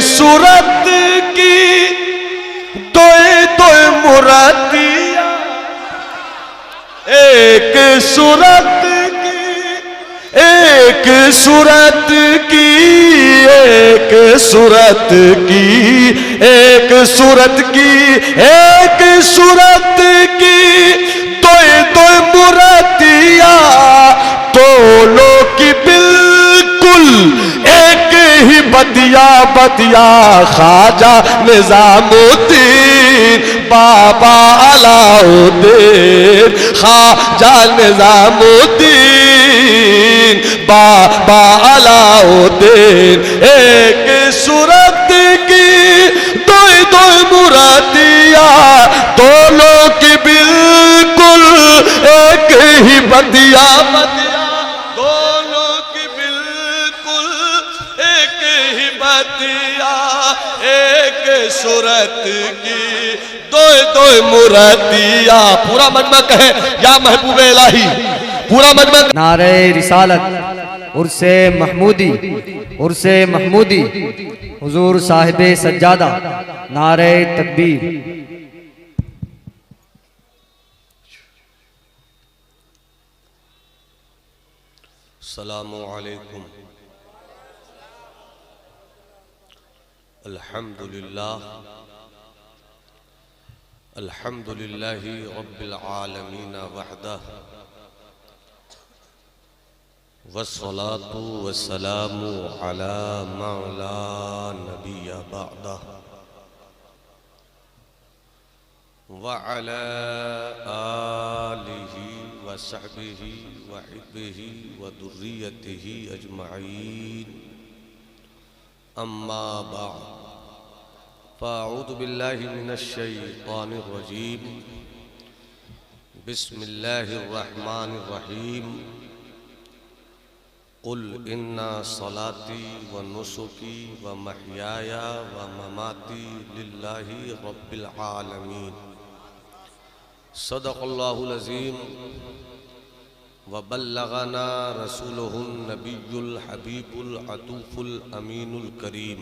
सूरत की दोए दोए मुरादिया, एक सूरत की, एक सूरत की, एक सूरत की, एक सूरत की, एक सूरत की दोए दोए मुरादिया, दोनों की बिल्कुल एक ही बदिया बदिया, ख्वाजा निजामुद्दीन बाबा अलाउद्दीन, ख्वाजा निजामुद्दीन बाबा अलाउद्दीन। एक सूरत की दोए दोए मुरादिया, दोनों की बिल्कुल एक ही बदिया बदिया, दोनों की बिल्कुल एक ही बदिया, एक सूरत की दोए दोए मुरादिया। पूरा मजमा कहे या महबूब इलाही, पूरा मजमा। नारे रिसालत, उर्से महमूदी, उर्से महमूदी, हुजूर साहिबे सज्जादा, नारे तकबीर। अस्सलामु अलैकुम। अल्हम्दुलिल्लाह, अल्हम्दुलिल्लाहि रब्बिल आलमीन वहदह, वस्सलातु वस्सलामु अला मा ला नबिय्य बअदह, व अला आलिहि व सहबिहि व हिब्बिहि व दुर्रियतिहि अजमईन, अम्मा बअद, फ़अऊज़ु बिल्लाहि मिनश शैतानिर रजीम, बिस्मिल्लाहिर रहमानिर रहीम। कुल इन्ना सलाती व नुसुकी व महयाया व ममाती लिल्लाहि रब्बिल आलमीन। सदक़ल्लाहुल अज़ीम व बल्लगना रसूलुहुन नबियुल हबीबुल अतूफुल अमीनुल करीम।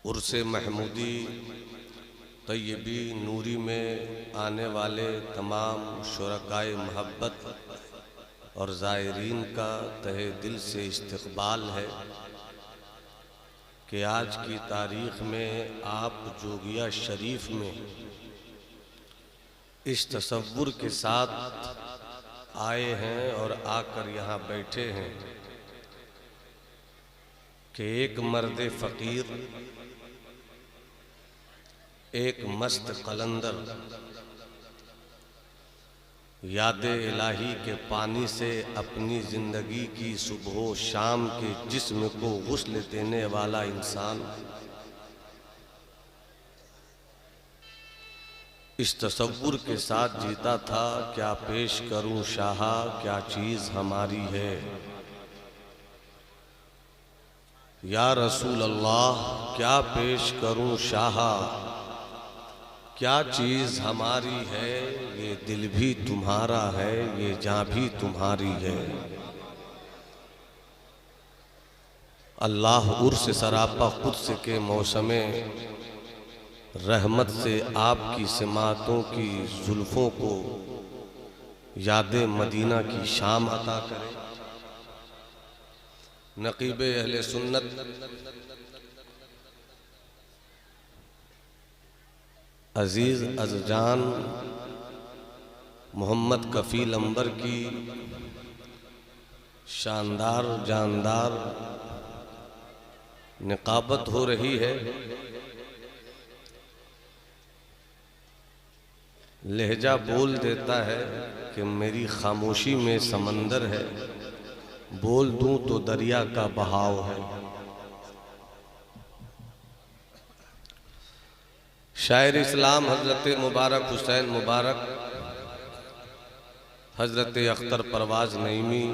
उर्से महमूदी तैयबी नूरी में आने वाले तमाम शुरकाए मोहब्बत और ज़ायरीन का तहे दिल से इस्तक़बाल है कि आज की तारीख़ में आप जोगिया शरीफ में इस तसव्वुर के साथ आए हैं और आकर यहाँ बैठे हैं कि एक मर्द फ़कीर, एक मस्त कलंदर याद इलाही के पानी से अपनी ज़िंदगी की सुबह शाम के जिस्म को गुस्ल देने वाला इंसान इस तसव्वुर के साथ जीता था, क्या पेश करूं शाहा क्या चीज़ हमारी है, या रसूल अल्लाह क्या पेश करूं शाहा क्या चीज़ हमारी है, ये दिल भी तुम्हारा है, ये जान भी तुम्हारी है। अल्लाह उर्स सरापा कुद्स के मौसमे रहमत से आपकी सिमातों की जुल्फ़ों को याद मदीना की शाम अता करे। नक़ीब अहले सुन्नत अज़ीज़ अज़जान मोहम्मद कफ़ील अंबर की शानदार जानदार निकाबत हो रही है। लहजा बोल देता है कि मेरी खामोशी में समंदर है, बोल दूं तो दरिया का बहाव है। शायर इस्लाम हज़रत मुबारक हुसैन मुबारक, हज़रत अख्तर परवाज़ नईमी,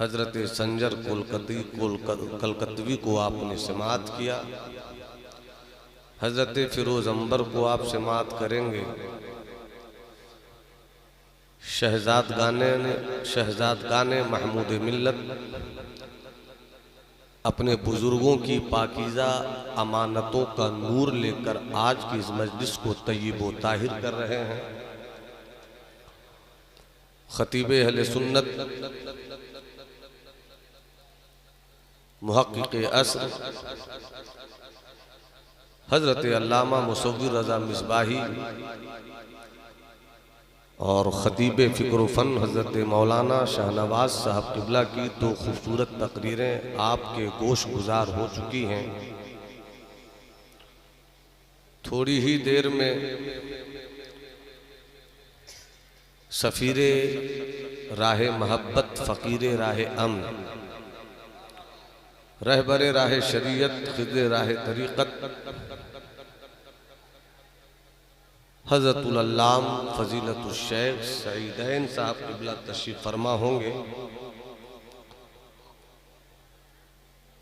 हज़रत संजर कलकत्वी को आपने समात किया, हज़रत फ़िरोज़ अंबर को आप समात करेंगे। शहजादगाने महमूद मिल्लत अपने बुजुर्गों की पाकीज़ा अमानतों का नूर लेकर आज की इस मजलिस को तय्यब व ताहिर कर रहे हैं। खतीब अहले सुन्नत मुहक्किक़ अस्र हज़रत अल्लामा मुसव्विर रज़ा मिसबाही और खतीब फ़िक्र फ़न हज़रत मौलाना शाहनवाज साहब क़िबला की दो खूबसूरत तकरीरें आपके गोश गुजार हो चुकी हैं। थोड़ी ही देर में सफ़ीरे राह महब्बत फ़कीर राह अमन रहबरे राह शरीयत ख़िज़्र राह तरीक़त हज़रतुल अल्लाम फ़ज़ीलतुल शेख सईदैन साहब क़िबला तशरीफ़ फरमा होंगे।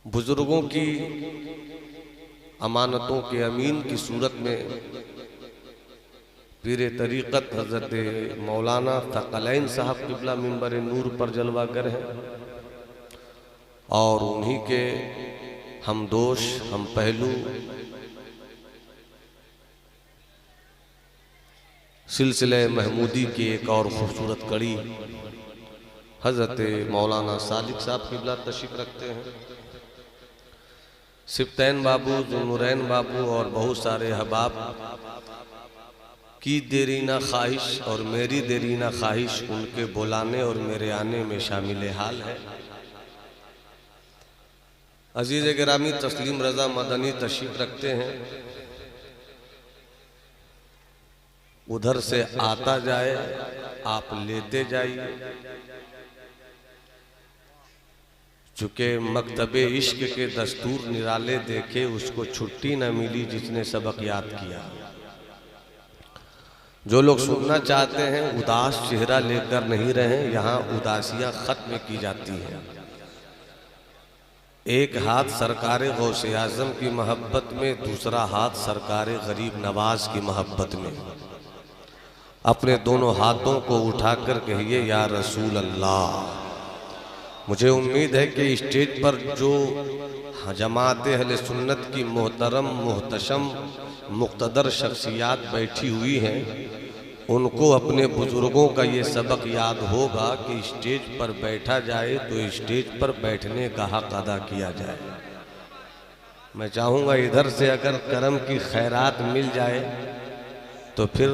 बुज़ुर्गों की अमानतों के अमीन की सूरत में पीर तरीक़त हज़रत मौलाना थक़लैन साहब क़िबला मिंबर नूर पर जलवागर हैं और उन्हीं के हमदोश हम पहलू सिलसिले महमूदी की एक और खूबसूरत कड़ी हज़रत मौलाना सादिक साहब क़िबला तशरीफ़ रखते हैं। सिब्तैन बाबू, ज़ुन्नुरैन बाबू और बहुत सारे अहबाब की देरीना ख्वाहिश और मेरी देरीना ख्वाहिश उनके बुलाने और मेरे आने में शामिल हाल है। अजीज़ गिरामी तस्लीम रज़ा मदनी तशरीफ़ रखते हैं। उधर से आता जाए, आप लेते जाइए। चूँकि मकतबे इश्क के दस्तूर निराले देखे, उसको छुट्टी न मिली जिसने सबक याद किया। जो लोग सुनना चाहते हैं उदास चेहरा लेकर नहीं रहें, यहाँ उदासियाँ ख़त्म की जाती हैं। एक हाथ सरकारे गौसे आज़म की मोहब्बत में, दूसरा हाथ सरकारे गरीब नवाज की मोहब्बत में। अपने दोनों हाथों को उठाकर कहिए या रसूल अल्लाह। मुझे उम्मीद है कि स्टेज पर जो जमात अहले सुन्नत की मोहतरम मुहतशम मुक़्तदर शख्सियात बैठी हुई हैं, उनको अपने बुज़ुर्गों का ये सबक याद होगा कि स्टेज पर बैठा जाए तो स्टेज पर बैठने का हक़ अदा किया जाए। मैं चाहूँगा इधर से अगर करम की खैरात मिल जाए तो फिर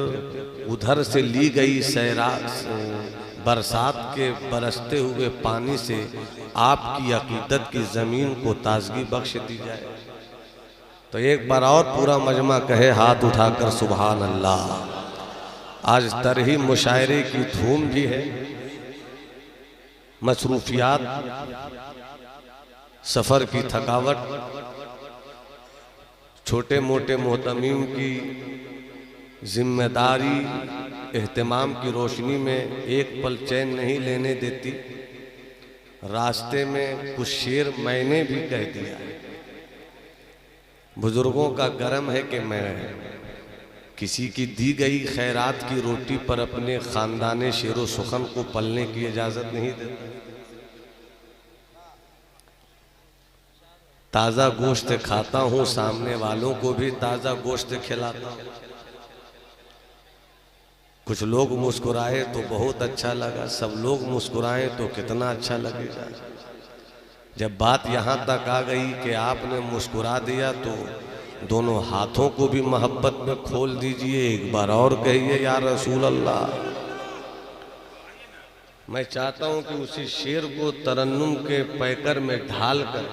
उधर से ली गई बरसात के बरसते हुए पानी से आपकी अकीदत की ज़मीन को ताजगी बख्श दी जाए। तो एक बार और पूरा मजमा कहे हाथ उठाकर सुभान अल्लाह। आज तरही मुशायरे की धूम भी है, मसरूफियात, सफ़र की थकावट, छोटे मोटे मोहतमीम की जिम्मेदारी एहतमाम की रोशनी में एक पल चैन नहीं लेने देती। रास्ते में कुछ शेर मैंने भी कह दिया। बुजुर्गों का करम है कि मैं किसी की दी गई खैरात की रोटी पर अपने ख़ानदाने शेरो सुखन को पलने की इजाज़त नहीं देता। ताज़ा गोश्त खाता हूँ, सामने वालों को भी ताज़ा गोश्त खिलाता हूँ। कुछ लोग मुस्कुराए तो बहुत अच्छा लगा, सब लोग मुस्कुराए तो कितना अच्छा लगेगा। जब बात यहाँ तक आ गई कि आपने मुस्कुरा दिया तो दोनों हाथों को भी मोहब्बत में खोल दीजिए। एक बार और कहिए या रसूल अल्लाह। मैं चाहता हूँ कि उसी शेर को तरन्नुम के पैकर में ढाल कर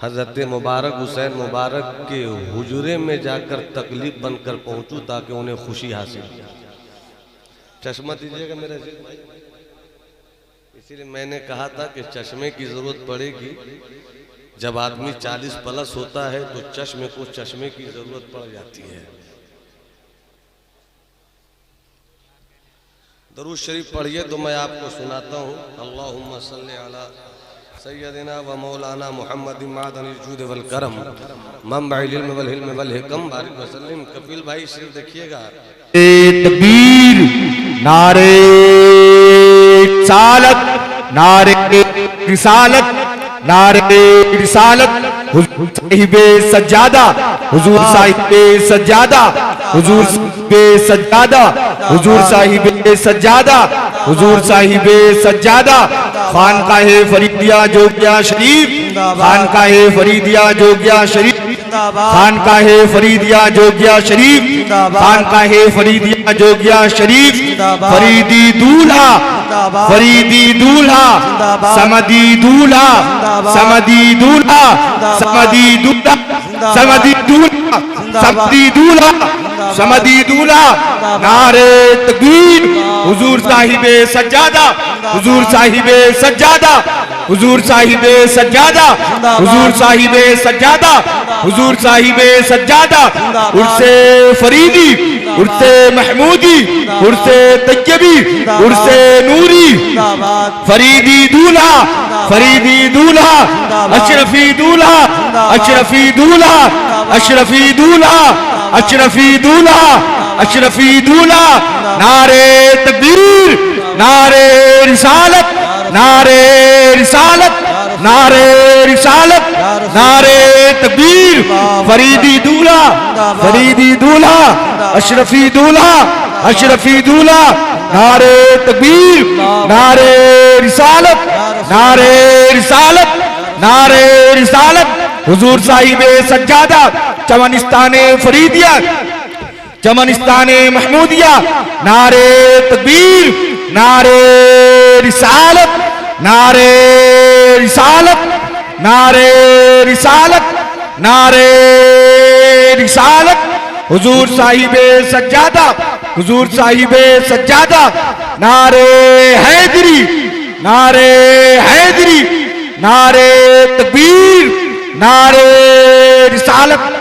हज़रत मुबारक हुसैन मुबारक के हुजूरे में जाकर तकलीफ बनकर पहुँचूँ ताकि उन्हें खुशी हासिल हो। चश्मा दीजिएगा मेरा जी भाई। इसीलिए मैंने कहा था कि चश्मे की ज़रूरत पड़ेगी। जब आदमी 40 प्लस होता है तो चश्मे को चश्मे की ज़रूरत पड़ जाती है। दरूद शरीफ पढ़िए तो मैं आपको सुनाता हूँ। अल्लाहुम्मा सल्ली अला सय्यदिना व मौलाना मुहम्मद मादनिल जूद वल करम मंबइल इल्म वल हिल्म वल हिकम बारिक वसल्लम। कपिल भाई सिर्फ देखिएगा। तकबीर, नारे रिसालत, नारे रिसालत, नारे रिसालत। हुजूर साहिबे सज्जादा, हुजूर साहिबे सज्जादा, हुजूर साहिबे सज्जादा, हुजूर साहिबे सज्जादा, हुजूर साहिबे सज्जादा। खानकाहे फरीदिया जोगिया शरीफ, खानकाहे फरीदिया जोगिया शरीफ, खानकाहे फरीदिया जोगिया शरीफ, खानकाहे फरीदिया जोगिया शरीफ। फरीदी दूल्हा, फरीदी दूल्हा, समदी दूल्हा, समदी दूल्हा, समदी दूल्हा, समदी दूल्हा, समदी दूल्हा, समदी दूल्हा। नारे तकबीर, हुजूर साहिबे सज्जादा, हुजूर साहिबे सज्जादा, हुजूर साहिबे सज्जादा, हुजूर साहिबे सज्जादा, हुजूर साहिबे सज्जादा। उर्से फरीदी, उर्से महमूदी, उर्से तैयबी, उर्से नूरी। फरीदी दूल्हा, फरीदी दूल्हा, अशरफी दूल्हा, अशरफी दूल्हा, अशरफी दूल्हा, अशरफी दूल्हा, अशरफी दूल्हा। नारे तकबीर, नारे रिसालत, नारे रिसालत, नारे रिसालत, नारे तकबीर। फरीदी दूल्हा, फरीदी दूल्हा, अशरफी दूल्हा, अशरफी दूल्हा। नारे तकबीर, नारे रिसालत, नारे रिसालत, नारे रिसालत। हुजूर साहिबे सज्जादा, चमनिस्ताने फरीदिया, चमनिस्ताने महमूदिया। नारे तकबीर, नारे रिसालत, नारे रिसालत, नारे रिसालत, नारे रिसालत। हुजूर साहिबे सज्जादा, हुजूर साहिबे सज्जादा। नारे हैदरी, नारे हैदरी, नारे तकबीर, नारे रिसालत।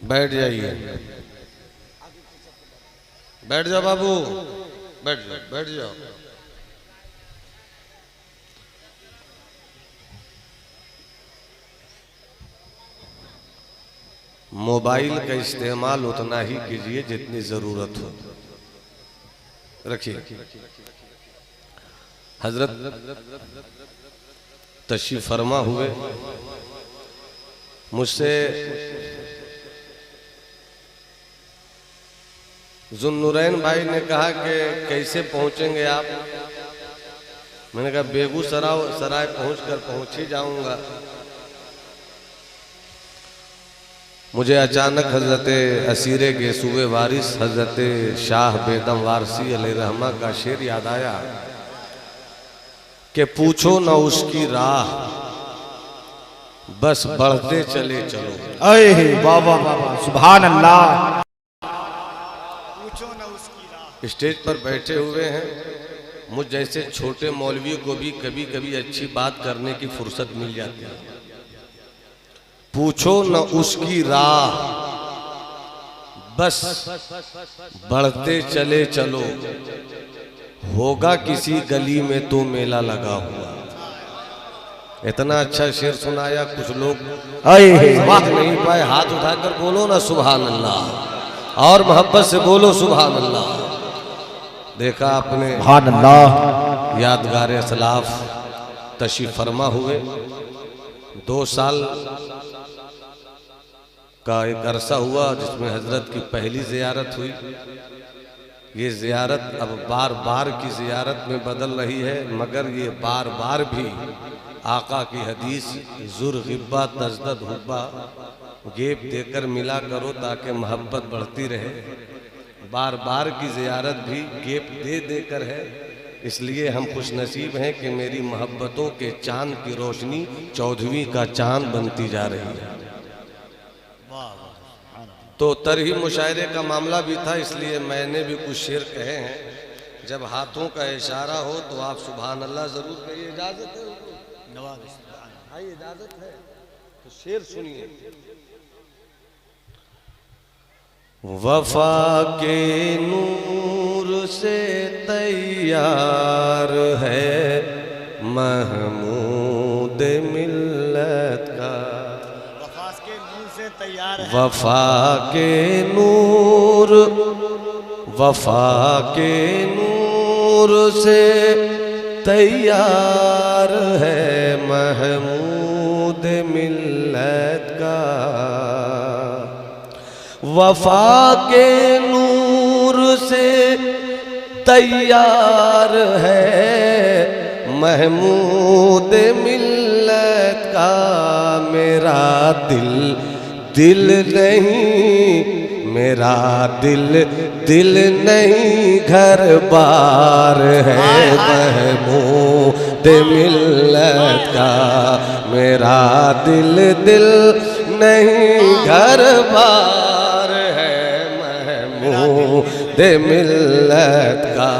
बैठ जाइए, बैठ जाओ बाबू, बैठ जाओ, बैठ जाओ। मोबाइल का इस्तेमाल उतना ही कीजिए जितनी जरूरत हो। रखिए। हजरत तशरीफ फरमा हुए, मुझसे जुन्नुरैन भाई ने कहा कि कैसे पहुंचेंगे आप। मैंने कहा बेगूसराय पहुंच ही जाऊंगा। मुझे अचानक हजरत असीरे गेसूबे वारिस हजरत शाह बेदम वारसी अलैहिर्रहमा का शेर याद आया कि पूछो न उसकी राह, बस बढ़ते चले चलो। अरे वाह वाह वाह, सुभान अल्लाह। स्टेज पर बैठे हुए हैं, मुझ जैसे छोटे मौलवी को भी कभी कभी अच्छी बात करने की फुर्सत मिल जाती है। पूछो न उसकी राह, बस बढ़ते चले चलो, होगा किसी गली में तो मेला लगा हुआ। इतना अच्छा शेर सुनाया, कुछ लोग समझ नहीं पाए। हाथ उठाकर बोलो ना सुभान अल्लाह, और मोहब्बत से बोलो सुभान अल्लाह। देखा आपने, सुभान अल्लाह। यादगार असलाफ तशरीफ फरमा हुए। 2 साल का एक अरसा हुआ जिसमें हजरत की पहली जियारत हुई। ये जियारत अब बार बार की जियारत में बदल रही है, मगर ये बार बार भी आका की हदीस जुर गिब्बा तजदद हुब्बा, गेप देकर मिला करो ताकि मोहब्बत बढ़ती रहे। बार बार की जियारत भी गेप दे देकर है इसलिए हम खुश नसीब हैं कि मेरी मोहब्बतों के चांद की रोशनी 14वीं का चांद बनती जा रही है। तो तरही मुशायरे का मामला भी था, इसलिए मैंने भी कुछ शेर कहे हैं। जब हाथों का इशारा हो तो आप सुभान अल्लाह जरूर कहिए। इजाजत है? भाई इजाजत है तो शेर सुनिए। वफा के नूर से तैयार है महमूद मिल्लत का। वफा के नूर से तैयार है, वफा के नूर, वफा के नूर से तैयार है महमूद मिल्लत का। वफा के नूर से तैयार है महमूद मिल्लत का। मेरा दिल दिल नहीं, मेरा दिल दिल नहीं घर बार है महमूद मिल्लत का। मेरा दिल दिल नहीं घर बार है महमूद मिल्लत का।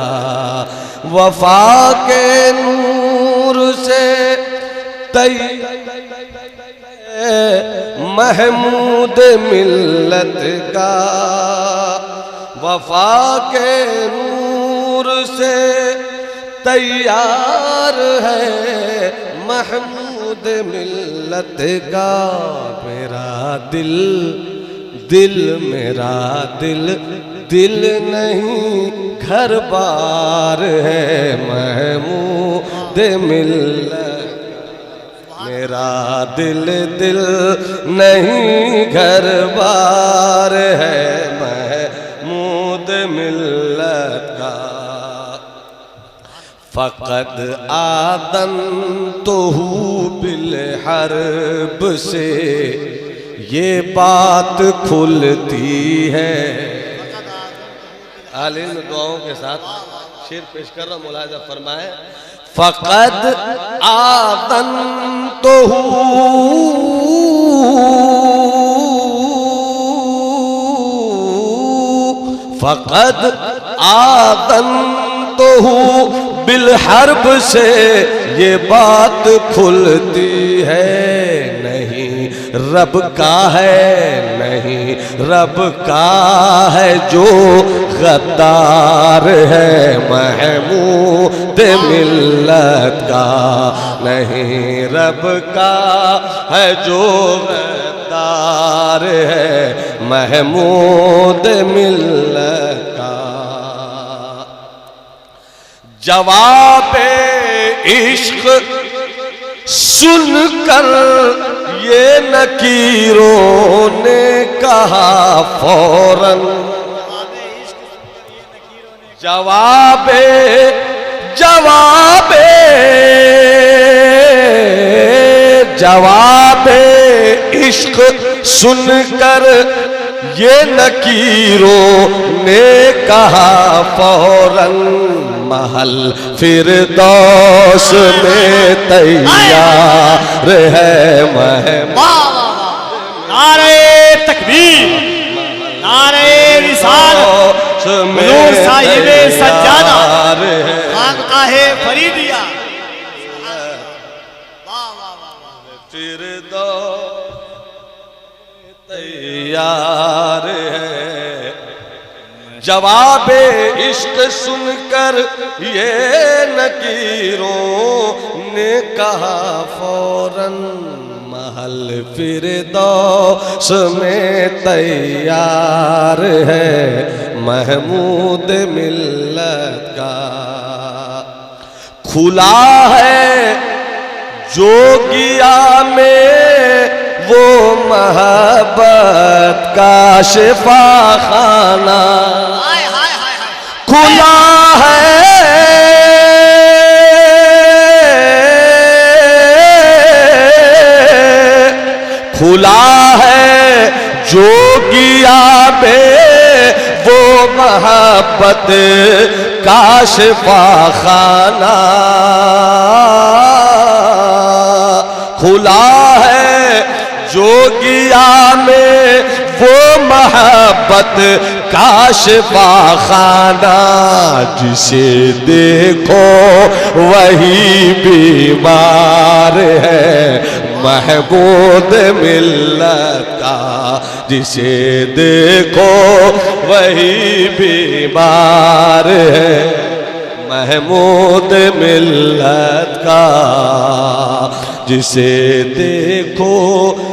वफा के नूर से महमूद मिल्लत का। वफा के नूर से तैयार है महमूद मिल्लत का। मेरा दिल दिल, मेरा दिल दिल नहीं घर बार है महमूद मिल्लत। मेरा दिल दिल नहीं घर बार है महमूद मिल्लत का। फ़क़द आदन तो हूँ बिल हर्ब से ये बात खुलती है। आलिम दुआओं के साथ शेर पेश कर रहा हूँ, मुलाहिज़ा फरमाए। फ़क़द आदन तो फ़क़द आदन तो बिल हर्ब से ये बात खुलती है। नहीं रब का है, नहीं रब का है जो गद्दार है महमूद मिल्लत का। नहीं रब का है जो गद्दार है महमूद मिल्लत का। जवाबे इश्क सुनकर ये नकीरों ने कहा फौरन। जवाबे जवाबे जवाबे इश्क सुनकर ये नकीरों ने कहा फौरन। महल फिरदौस में तैयार है नारे तकबीर, नारे रिसालत, हुजूर साहिबे सज्जादा, खानकाहे फरीदिया। फिरदौस तैयार है। जवाबे इश्क सुनकर ये नकीरों ने कहा फौरन। महल फिरदौस में तैयार है महमूद मिल्लत का। खुला है जोगिया में वो मोहब्बत का शिफा खाना। खुला है खुला है जोगिया में वो मोहब्बत का शिफाखाना खुला है जोगिया में वो मोहब्बत का शिफाखाना, जिसे देखो वही बीमार है महबूब मिल्लत का, जिसे देखो वही बीमार है महमूद मिल्लत का, जिसे देखो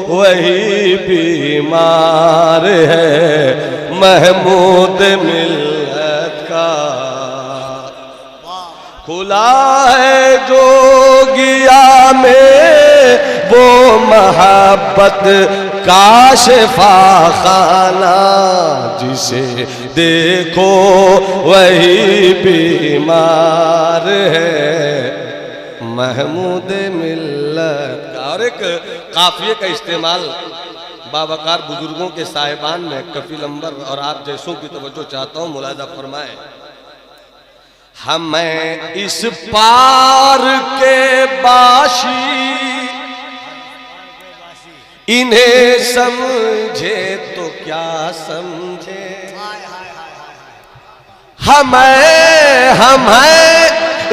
वही बीमार है महमूद मिल्लत का। खुला है जोगिया में वो मोहब्बत का शिफाखाना, जिसे देखो वही बीमार है महमूद मिल्लत का। और एक काफिये का इस्तेमाल बावकार बुजुर्गों के साहिबान में कफील अंबर और आप जैसों की तवज्जो चाहता हूँ, मुलाजा फरमाए। हमें इस पार के बाशी इन्हें समझे तो क्या समझे, हमें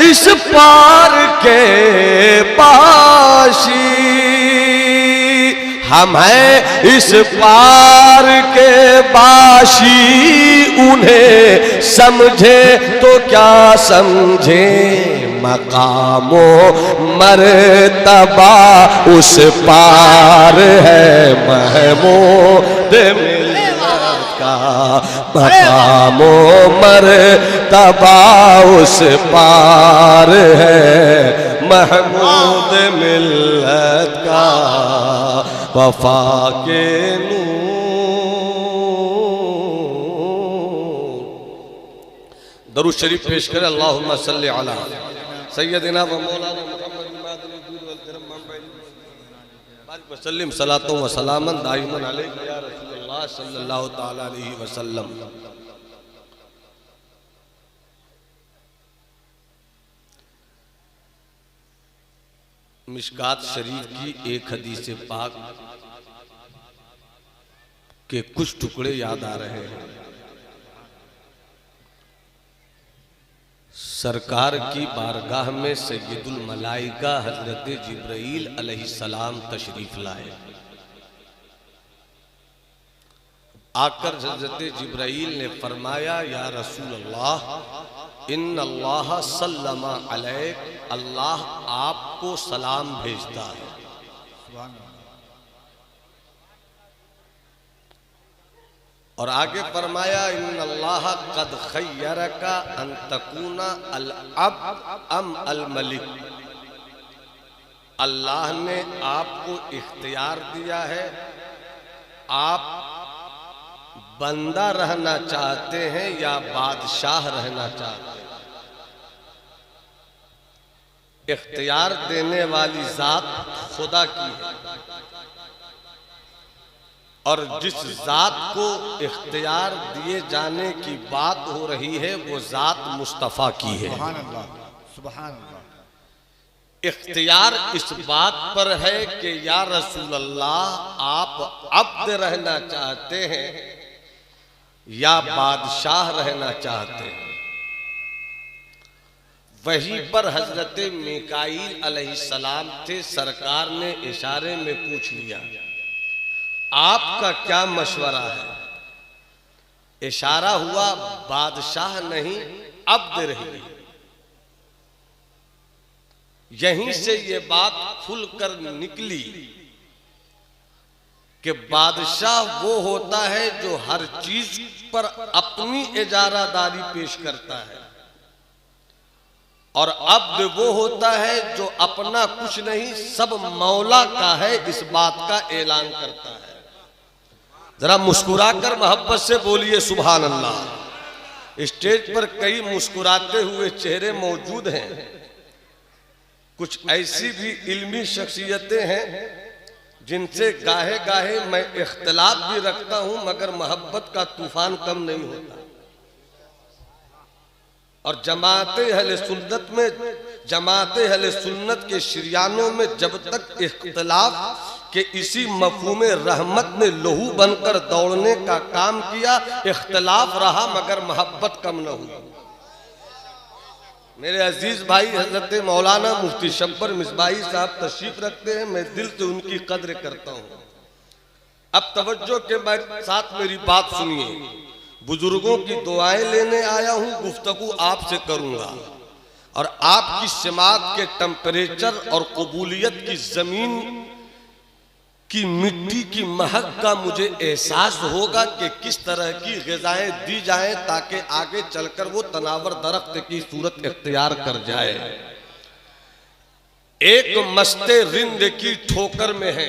इस पार के बाशी, हमें इस पार के बाशी उन्हें समझे तो क्या समझे, मकामो मर्तबा उस पार है महमूद मिल्लत का, मकामो मर्तबा उस पार है महमूद मिल्लत का। वफा के नूर दरूद शरीफ पेश करें। अल्लाहुम्मा सल्ली अला सय्यदिना व मौलाना मुहम्मद वसल्लम सलातो व सलामन दाइमन अलैहि या रसूलुल्लाह सल्लल्लाहु तआला अलैहि वसल्लम। मिशकात शरीफ की एक हदीस पाक के कुछ टुकड़े याद आ रहे हैं। सरकार की बारगाह में सैयदुल मलाइका हजरत जिब्राईल अलैहिस्सलाम तशरीफ लाए। आकर हजरत जिब्राईल ने फरमाया, या रसूल अल्लाह इन्नल्लाह सल्लमा अलैक, अल्लाह आपको सलाम भेजता है। और आगे फरमाया, इन्नल्लाह कद खय्यरका अन तकूना अल अब्द अम अल मलिक, अल्लाह ने आपको इख्तियार दिया है, आप बंदा रहना चाहते हैं या बादशाह रहना चाहते हैं। इख्तियार देने वाली जात खुदा की है, और जिस जात को इख्तियार दिए जाने की बात हो रही है वो जात मुस्तफ़ा की है। सुभान अल्लाह, सुभान अल्लाह। इख्तियार इस बात पर है कि या रसूल अल्लाह आप अब्द रहना चाहते हैं या बादशाह रहना चाहते हैं। वहीं पर हजरत मीकाईल अलैहिस्सलाम थे। सरकार ने इशारे में पूछ लिया, आपका क्या मशवरा है? इशारा हुआ बादशाह नहीं अब्द रहिए। यहीं से ये बात खुलकर निकली कि बादशाह वो होता है जो हर चीज पर अपनी इजारादारी पेश करता है, और अब्द वो होता है जो अपना कुछ नहीं सब मौला का है इस बात का ऐलान करता है। जरा मुस्कुराकर मोहब्बत से बोलिए सुभान अल्लाह। स्टेज पर कई मुस्कुराते हुए चेहरे मौजूद हैं, कुछ ऐसी भी इल्मी शख्सियतें हैं जिनसे गाहे गाहे मैं इख्तिलाफ भी रखता हूं, मगर मोहब्बत का तूफान कम नहीं होता। और जमाते अहले सुन्नत में, जमाते अहले सुन्नत के शिरियानों में जब तक इख्तिलाफ के इसी मफहूम रहमत ने लहू बनकर दौड़ने का काम किया, इख्तिलाफ रहा मगर मोहब्बत कम न हुई। मेरे अजीज भाई हजरत मौलाना मुफ्ती शब्बर मिसबाही साहब तशरीफ रखते हैं, मैं दिल से उनकी कद्र करता हूँ। अब तवज्जो के साथ मेरी बात सुनिए। बुजुर्गों की दुआएं लेने आया हूँ, गुफ्तगू आपसे करूंगा और आपकी समात के टेम्परेचर और कबूलियत की जमीन की मिट्टी की महक का मुझे एहसास होगा कि किस तरह की ग़िज़ाएं दी जाएं ताकि आगे चलकर वो तनावर दरख्त की सूरत इख्तियार कर जाए। एक मस्ते रिंद की ठोकर में है,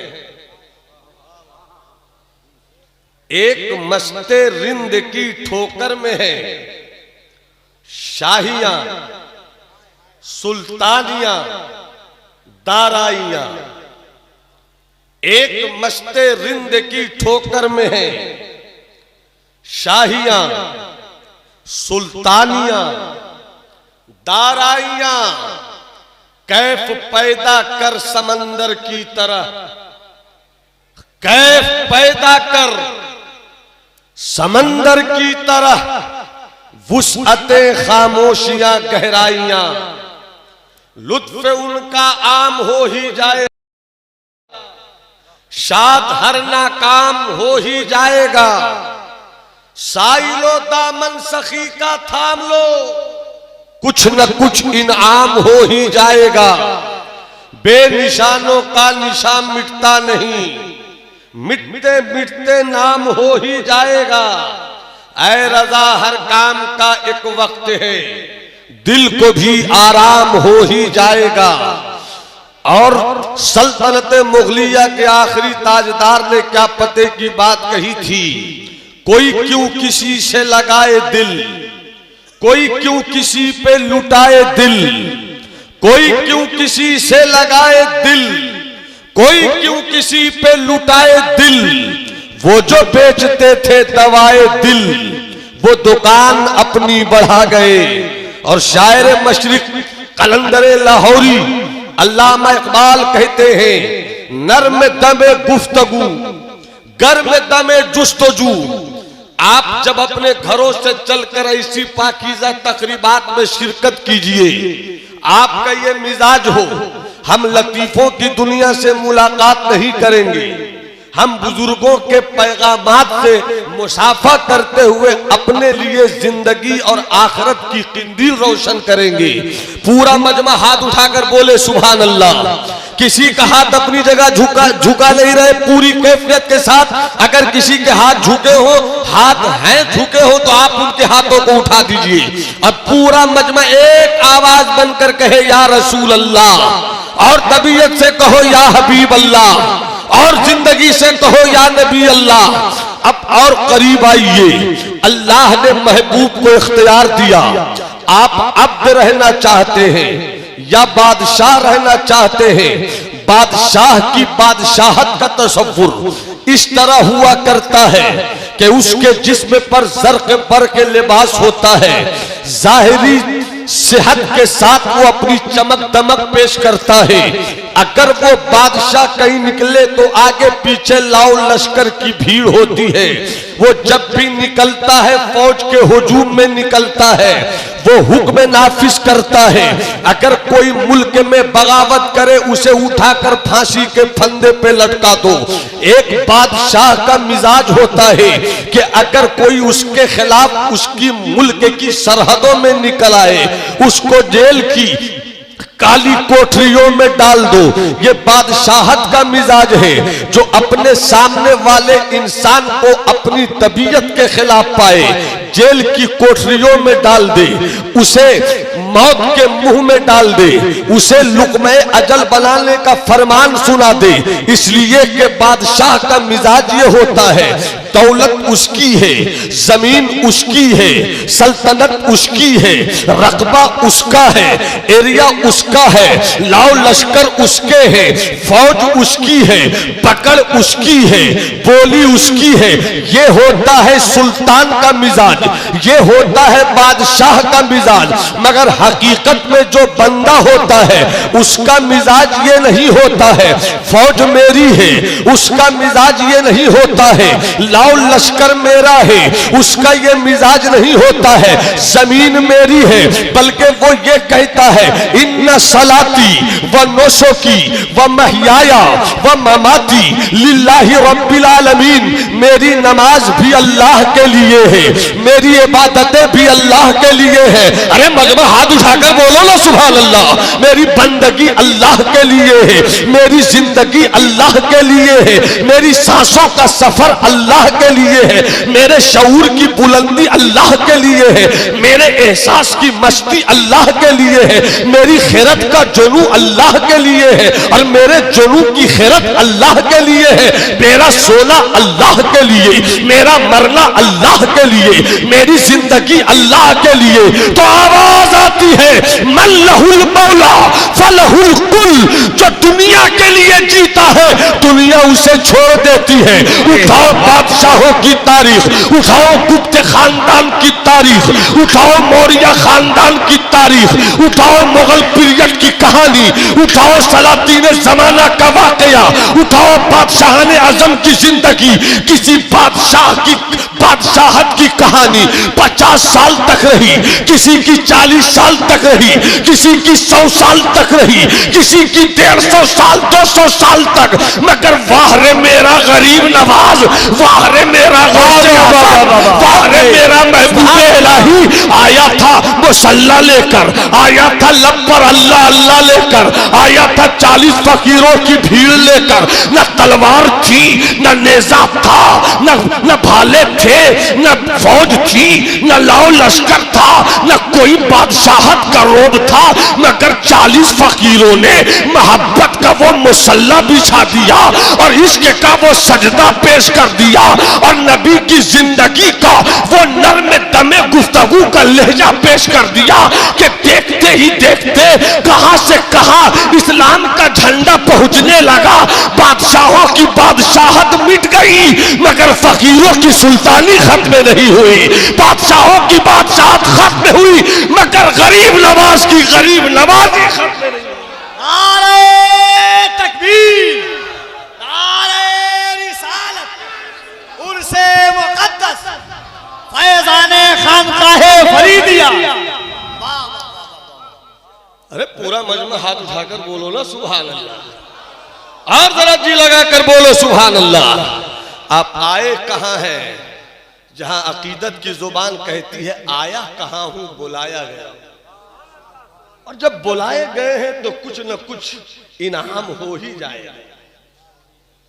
एक मस्ते रिंद की ठोकर में है, शाहियां सुल्तानियां दाराइयां। एक मस्ते रिंद की ठोकर में है, शाहियां सुल्तानियां दाराइयां। कैफ पैदा कर समंदर की तरह, कैफ पैदा कर समंदर की तरह, वुसअते खामोशियां गहराइयां। लुत्फ उनका आम हो ही जाए, शाद हर नाकाम हो ही जाएगा। साइलो दामन सखी का थाम लो, कुछ न कुछ इनाम हो ही जाएगा। बेनिशानों का निशान मिटता नहीं, मिटते मिटते नाम हो ही जाएगा। ऐ रजा हर काम का एक वक्त है, दिल को भी आराम हो ही जाएगा। और सल्तनत मुगलिया के आखिरी ताजदार ने क्या पते की बात कही थी, कोई क्यों किसी से लगाए दिल, कोई क्यों किसी पे लुटाए दिल, कोई क्यों किसी से लगाए दिल, कोई क्यों किसी पे लुटाए दिल। वो जो बेचते थे दवाए दिल, वो दुकान अपनी बढ़ा गए। और शायर मशरिक कलंदर लाहौरी अल्लामा इकबाल कहते हैं, नर्म दमे गुफ्तगू गर्म दमे जुस्तजू। आप जब अपने घरों से चलकर ऐसी पाकीज़ा तकरीबात में शिरकत कीजिए, आपका ये मिजाज हो, हम लतीफों की दुनिया से मुलाकात नहीं करेंगे, हम बुजुर्गों के पैगामात से मुसाफा करते हुए अपने लिए जिंदगी और आखिरत की किंदील रोशन करेंगे। पूरा मजमा हाथ उठाकर बोले सुभान अल्लाह। किसी का हाथ अपनी जगह झुका नहीं रहे, पूरी कैफियत के साथ। अगर किसी के हाथ झुके हो, हाथ हैं झुके हो, तो आप उनके हाथों को उठा दीजिए और पूरा मजमा एक आवाज बनकर कहे या रसूल अल्लाह, और तबीयत से कहो या हबीब अल्लाह, और जिंदगी से कहो या नबी अल्लाह। अब और करीब आइए, अल्लाह ने महबूब को इख्तियार दिया। आप अब्द रहना चाहते हैं या बादशाह रहना चाहते हैं? बादशाह की बादशाहत का तसव्वुर इस तरह हुआ करता है कि उसके जिस्म पर ज़र्क़ बर के लिबास होता है, जाहिरी सेहत के साथ वो अपनी चमक दमक पेश करता है। अगर वो बादशाह कहीं निकले तो आगे पीछे लाओ लश्कर की भीड़ होती है। वो जब भी निकलता है फौज के हुजूम में निकलता है, वो हुक्म नाफिज करता है। अगर कोई मुल्क में बगावत करे उसे उठाकर फांसी के फंदे पे लटका दो। एक बादशाह का मिजाज होता है कि अगर कोई उसके खिलाफ उसकी मुल्क की सरहदों में निकल आए, उसको जेल की काली कोठरियों में डाल दो। ये बादशाहत का मिजाज है जो अपने सामने वाले इंसान को अपनी तबीयत के खिलाफ पाए, जेल की कोठरियों में डाल दे, उसे मौत के मुंह में डाल दे, उसे लुक़्मे अजल बनाने का फरमान सुना दे। इसलिए कि बादशाह का मिजाज ये होता है, दौलत उसकी है, जमीन उसकी है, सल्तनत उसकी है, रकबा उसका है, एरिया उसका है, लाओ लश्कर उसके है, फौज उसकी है, पकड़ उसकी है, बोली उसकी है। ये होता है सुल्तान का मिजाज, ये होता है बादशाह का मिजाज। मगर हकीकत में जो बंदा होता है उसका मिजाज ये नहीं होता है। फौज मेरी है उसका मिजाज ये नहीं होता है, लाओ लश्कर मेरा है उसका ये मिजाज नहीं होता है, जमीन मेरी है बल्कि वो ये कहता है इन्ना सलाती व नोसोकी व महयाया व ममाती लिल्लाहि रब्बिल आलमीन। मेरी नमाज भी अल्लाह के लिए है, मेरी इबादतें भी अल्लाह के लिए है। अरे मजमा हाथ उठाकर बोलो ना सुभान अल्लाह। मेरी बंदगी अल्लाह के लिए है, मेरी जिंदगी अल्लाह के लिए है, मेरी सांसों का सफर अल्लाह के लिए है, मेरे शऊर की बुलंदी अल्लाह के लिए है, मेरे एहसास की मस्ती अल्लाह के लिए है, मेरी खैरत का जुनू अल्लाह के लिए है और मेरे जुनू की खैरत अल्लाह के लिए है। मेरा सोना अल्लाह के लिए, मेरा मरना अल्लाह के लिए, मेरी जिंदगी अल्लाह के लिए। तो आवाज आती है मल्लहुल मौला फलहुल कुल। जो दुनिया के लिए जीता है दुनिया उसे छोड़ देती है। उठाओ बादशाहों की तारीख, उठाओ गुप्त खानदान की तारीख, उठाओ मौर्य खानदान की तारीख, उठाओ मुगल पीरियड की कहानी, उठाओ सलातीन जमाना का वाकया, उठाओ बादशाह आजम की जिंदगी, किसी बादशाह की बादशाहत की कहानी 50 साल तक रही, किसी की 40 साल तक रही, किसी की 100 साल तक रही, किसी की 150 साल 200 साल तक। मगर वाह रे मेरा गरीब नवाज, वाह रे मेरा वाह रे मेरा महबूब इलाही आया था मुसल्ला लेकर, आया था लब पर अल्लाह अल्लाह लेकर, आया था 40 फकीरों की भीड़ लेकर। न तलवार थी, न नेजा था, न भाले थे, न फौज थी, न लाओ लश्कर था, न कोई बादशाहत का रोब था। मगर 40 फकीरों ने मोहब्बत का वो मुसल्ला बिछा दिया और इश्क का वो सजदा पेश कर दिया और नबी की जिंदगी का वो नर्म दमे गुफ्तगू का लहजा पेश कर दिया कि देखते ही देखते कहां से कहां इस्लाम का झंडा पहुंचने लगा। बादशाहों की बादशाहत मिट गई मगर फकीरों की सुल्तानी खत्म नहीं हुई। बादशाहों की बादशाहत खत्म हुई मगर गरीब नवाज की गरीब नवाजी खत्म नहीं हुई। नारे तकबीर, नारे रिसालत, उर्से मुक़द्दस, फैज़ाने खानकाहे फरीदिया। अरे पूरा मजमा हाथ उठाकर बोलो ना सुभान अल्लाह, और जरा जी लगाकर बोलो सुभान अल्लाह। आप आए कहां हैं जहां अकीदत की जुबान कहती है आया कहां हूं, बुलाया गया। और जब बुलाए गए हैं तो कुछ न कुछ इनाम हो ही जाएगा,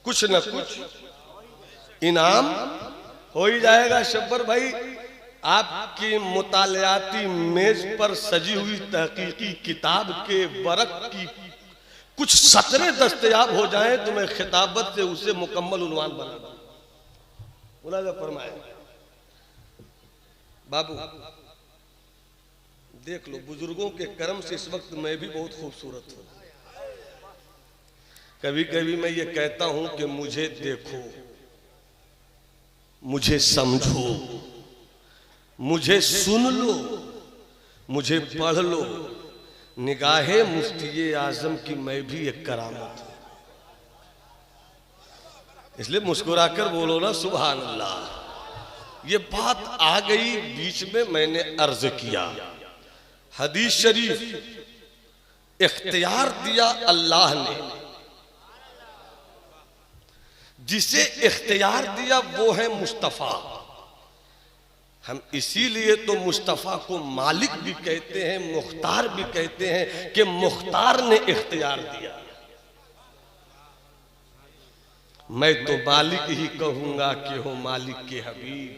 कुछ न कुछ इनाम हो ही जाएगा। शब्बर भाई, आपकी मुतालियाती मेज पर सजी हुई तहकीकी किताब के वरक की कुछ सतरें दस्तयाब हो जाएं तो मैं खिताबत से उसे मुकम्मल उन्वान बना दूं। मुलाजा फरमाए बाबू, देख लो बुजुर्गों के कर्म से इस वक्त मैं भी बहुत खूबसूरत हूं। कभी कभी मैं ये कहता हूं कि मुझे देखो, मुझे समझो, मुझे सुन लो, मुझे पढ़ लो। निगाहे मुफ्ती आजम की मैं भी एक करामत हूं। इसलिए मुस्कुराकर बोलो ना सुभान अल्लाह। ये बात आ गई बीच में, मैंने अर्ज किया हदीस शरीफ इख्तियार दिया अल्लाह ने, जिसे इख्तियार दिया वो है मुस्तफा। हम इसीलिए तो मुस्तफा को मालिक भी कहते हैं, मुख्तार भी कहते हैं कि मुख्तार ने इख्तियार दिया। मैं तो मालिक ही कहूंगा कि हो मालिक के हबीब,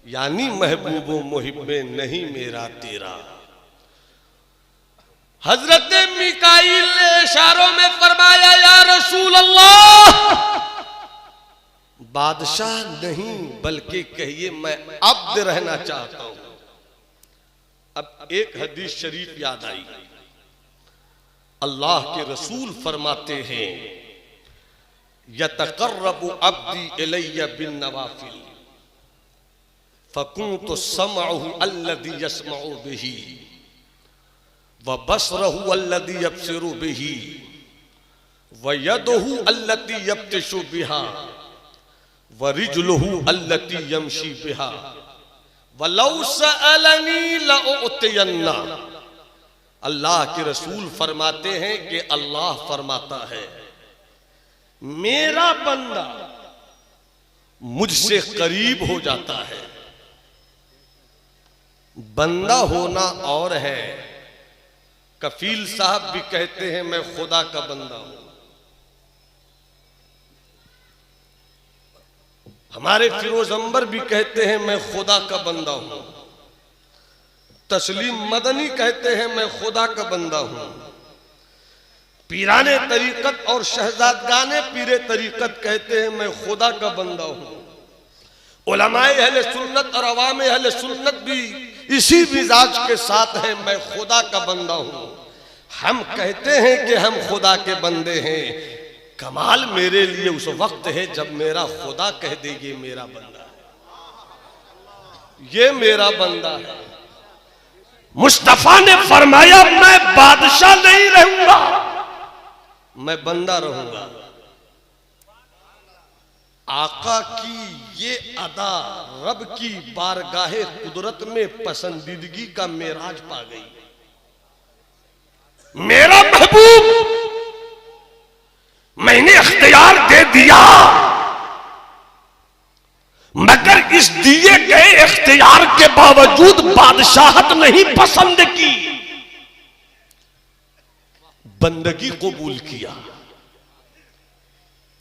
यानी महबूबो मुहिब्बे नहीं मेरा तेरा। हजरत मिकाईल ने इशारों में फरमाया या रसूल अल्लाह, बादशाह नहीं बल्कि कहिए मैं अब्द रहना चाहता हूं। अब एक हदीस शरीफ याद आई, अल्लाह के रसूल फरमाते हैं यतकर्रबु अब्दी इलैया बिन नवाफिल फकुन्तु समअहु अल्लज़ी यस्मअु बिही व बसरहु अल्लज़ी यबसिरु बिही व यदहु अल्लती यब्तिशु बिहा व रिजलुहु अल्लती यमशी बिहा वलौ सअलनी लउतियन्ना। अल्लाह के रसूल फरमाते हैं कि अल्लाह फरमाता है मेरा बंदा मुझसे करीब हो जाता है। बंदा होना और है, कफील साहब भी कहते हैं मैं खुदा का बंदा हूं। हमारे फिरोज अंबर भी कहते हैं मैं खुदा का बंदा हूं। तस्लीम मदनी कहते हैं मैं खुदा का बंदा हूं। पीराने तरीकत और शहजादगाने पीरे तरीकत कहते हैं मैं खुदा का बंदा हूं। उलमाए अहले सुन्नत और अवामे अहले सुन्नत भी इसी मिजाज के साथ है मैं खुदा का बंदा हूं। हम कहते हैं कि हम खुदा के बंदे हैं। कमाल मेरे लिए उस वक्त है जब मेरा खुदा कह दे ये मेरा बंदा है, ये मेरा बंदा है। मुस्तफा ने फरमाया मैं बादशाह नहीं रहूंगा, मैं बंदा रहूंगा। आका की ये अदा रब की बारगाहे कुदरत में पसंदीदगी का मेराज पा गई। मेरा महबूब मैंने इख्तियार दे दिया, मगर इस दिए गए इख्तियार के बावजूद बादशाहत नहीं पसंद की, बंदगी कबूल किया,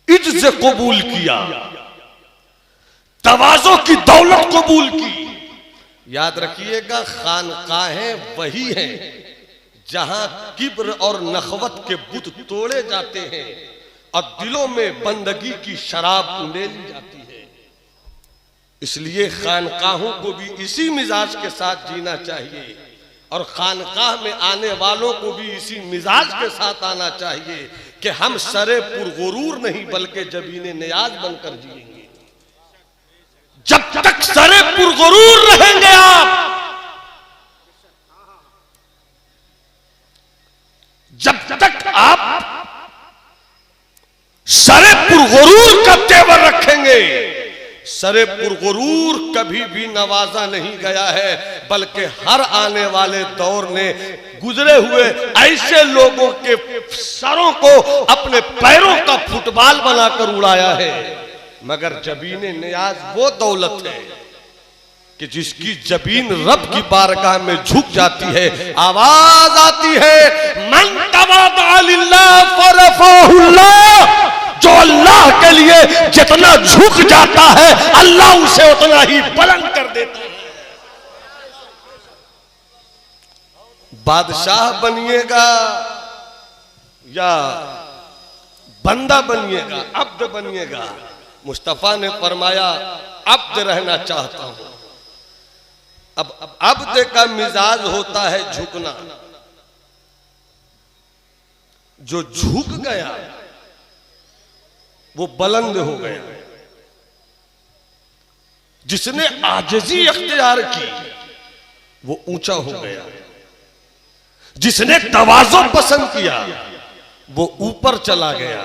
इज्जत कबूल किया, तवाज़ो की दौलत कबूल की। याद रखिएगा खानकाहें वही हैं जहां किब्र और नखवत के बुत तोड़े जाते हैं और दिलों में बंदगी की शराब उंडेली जाती है। इसलिए खानकाहों को भी इसी मिजाज के साथ जीना चाहिए और खानकाह में आने वालों को भी इसी मिजाज के साथ आना चाहिए कि हम सरे पुरगुरूर नहीं बल्कि जबीने नियाज बनकर जिएंगे। जब तक सरे पुरगुरूर रहेंगे आप, जब तक आप सरे पुरगुरूर का तेवर रखेंगे, सरे पुरगुरूर कभी भी नवाजा नहीं गया है, बल्कि हर आने वाले दौर ने गुजरे हुए ऐसे लोगों के सरों को अपने पैरों का फुटबॉल बनाकर उड़ाया है। मगर जबीने नियाज वो दौलत है कि जिसकी जबीन रब की बारगाह में झुक जाती है, आवाज आती है मन तवादा लिल्लाह फरफाहुल्लाह। जो अल्लाह के लिए जितना झुक जाता है अल्लाह उसे उतना ही बुलंद कर देता है। बादशाह बनिएगा या बंदा बनिएगा, अब्द बनिएगा। मुस्तफा ने फरमाया अब्द रहना चाहता हूं। अब अब्द का मिजाज होता है झुकना। जो झुक गया वो बुलंद हो गया। जिसने आजिज़ी अख्तियार की वो ऊंचा हो गया। जिसने तवाज़ो पसंद किया वो ऊपर चला गया।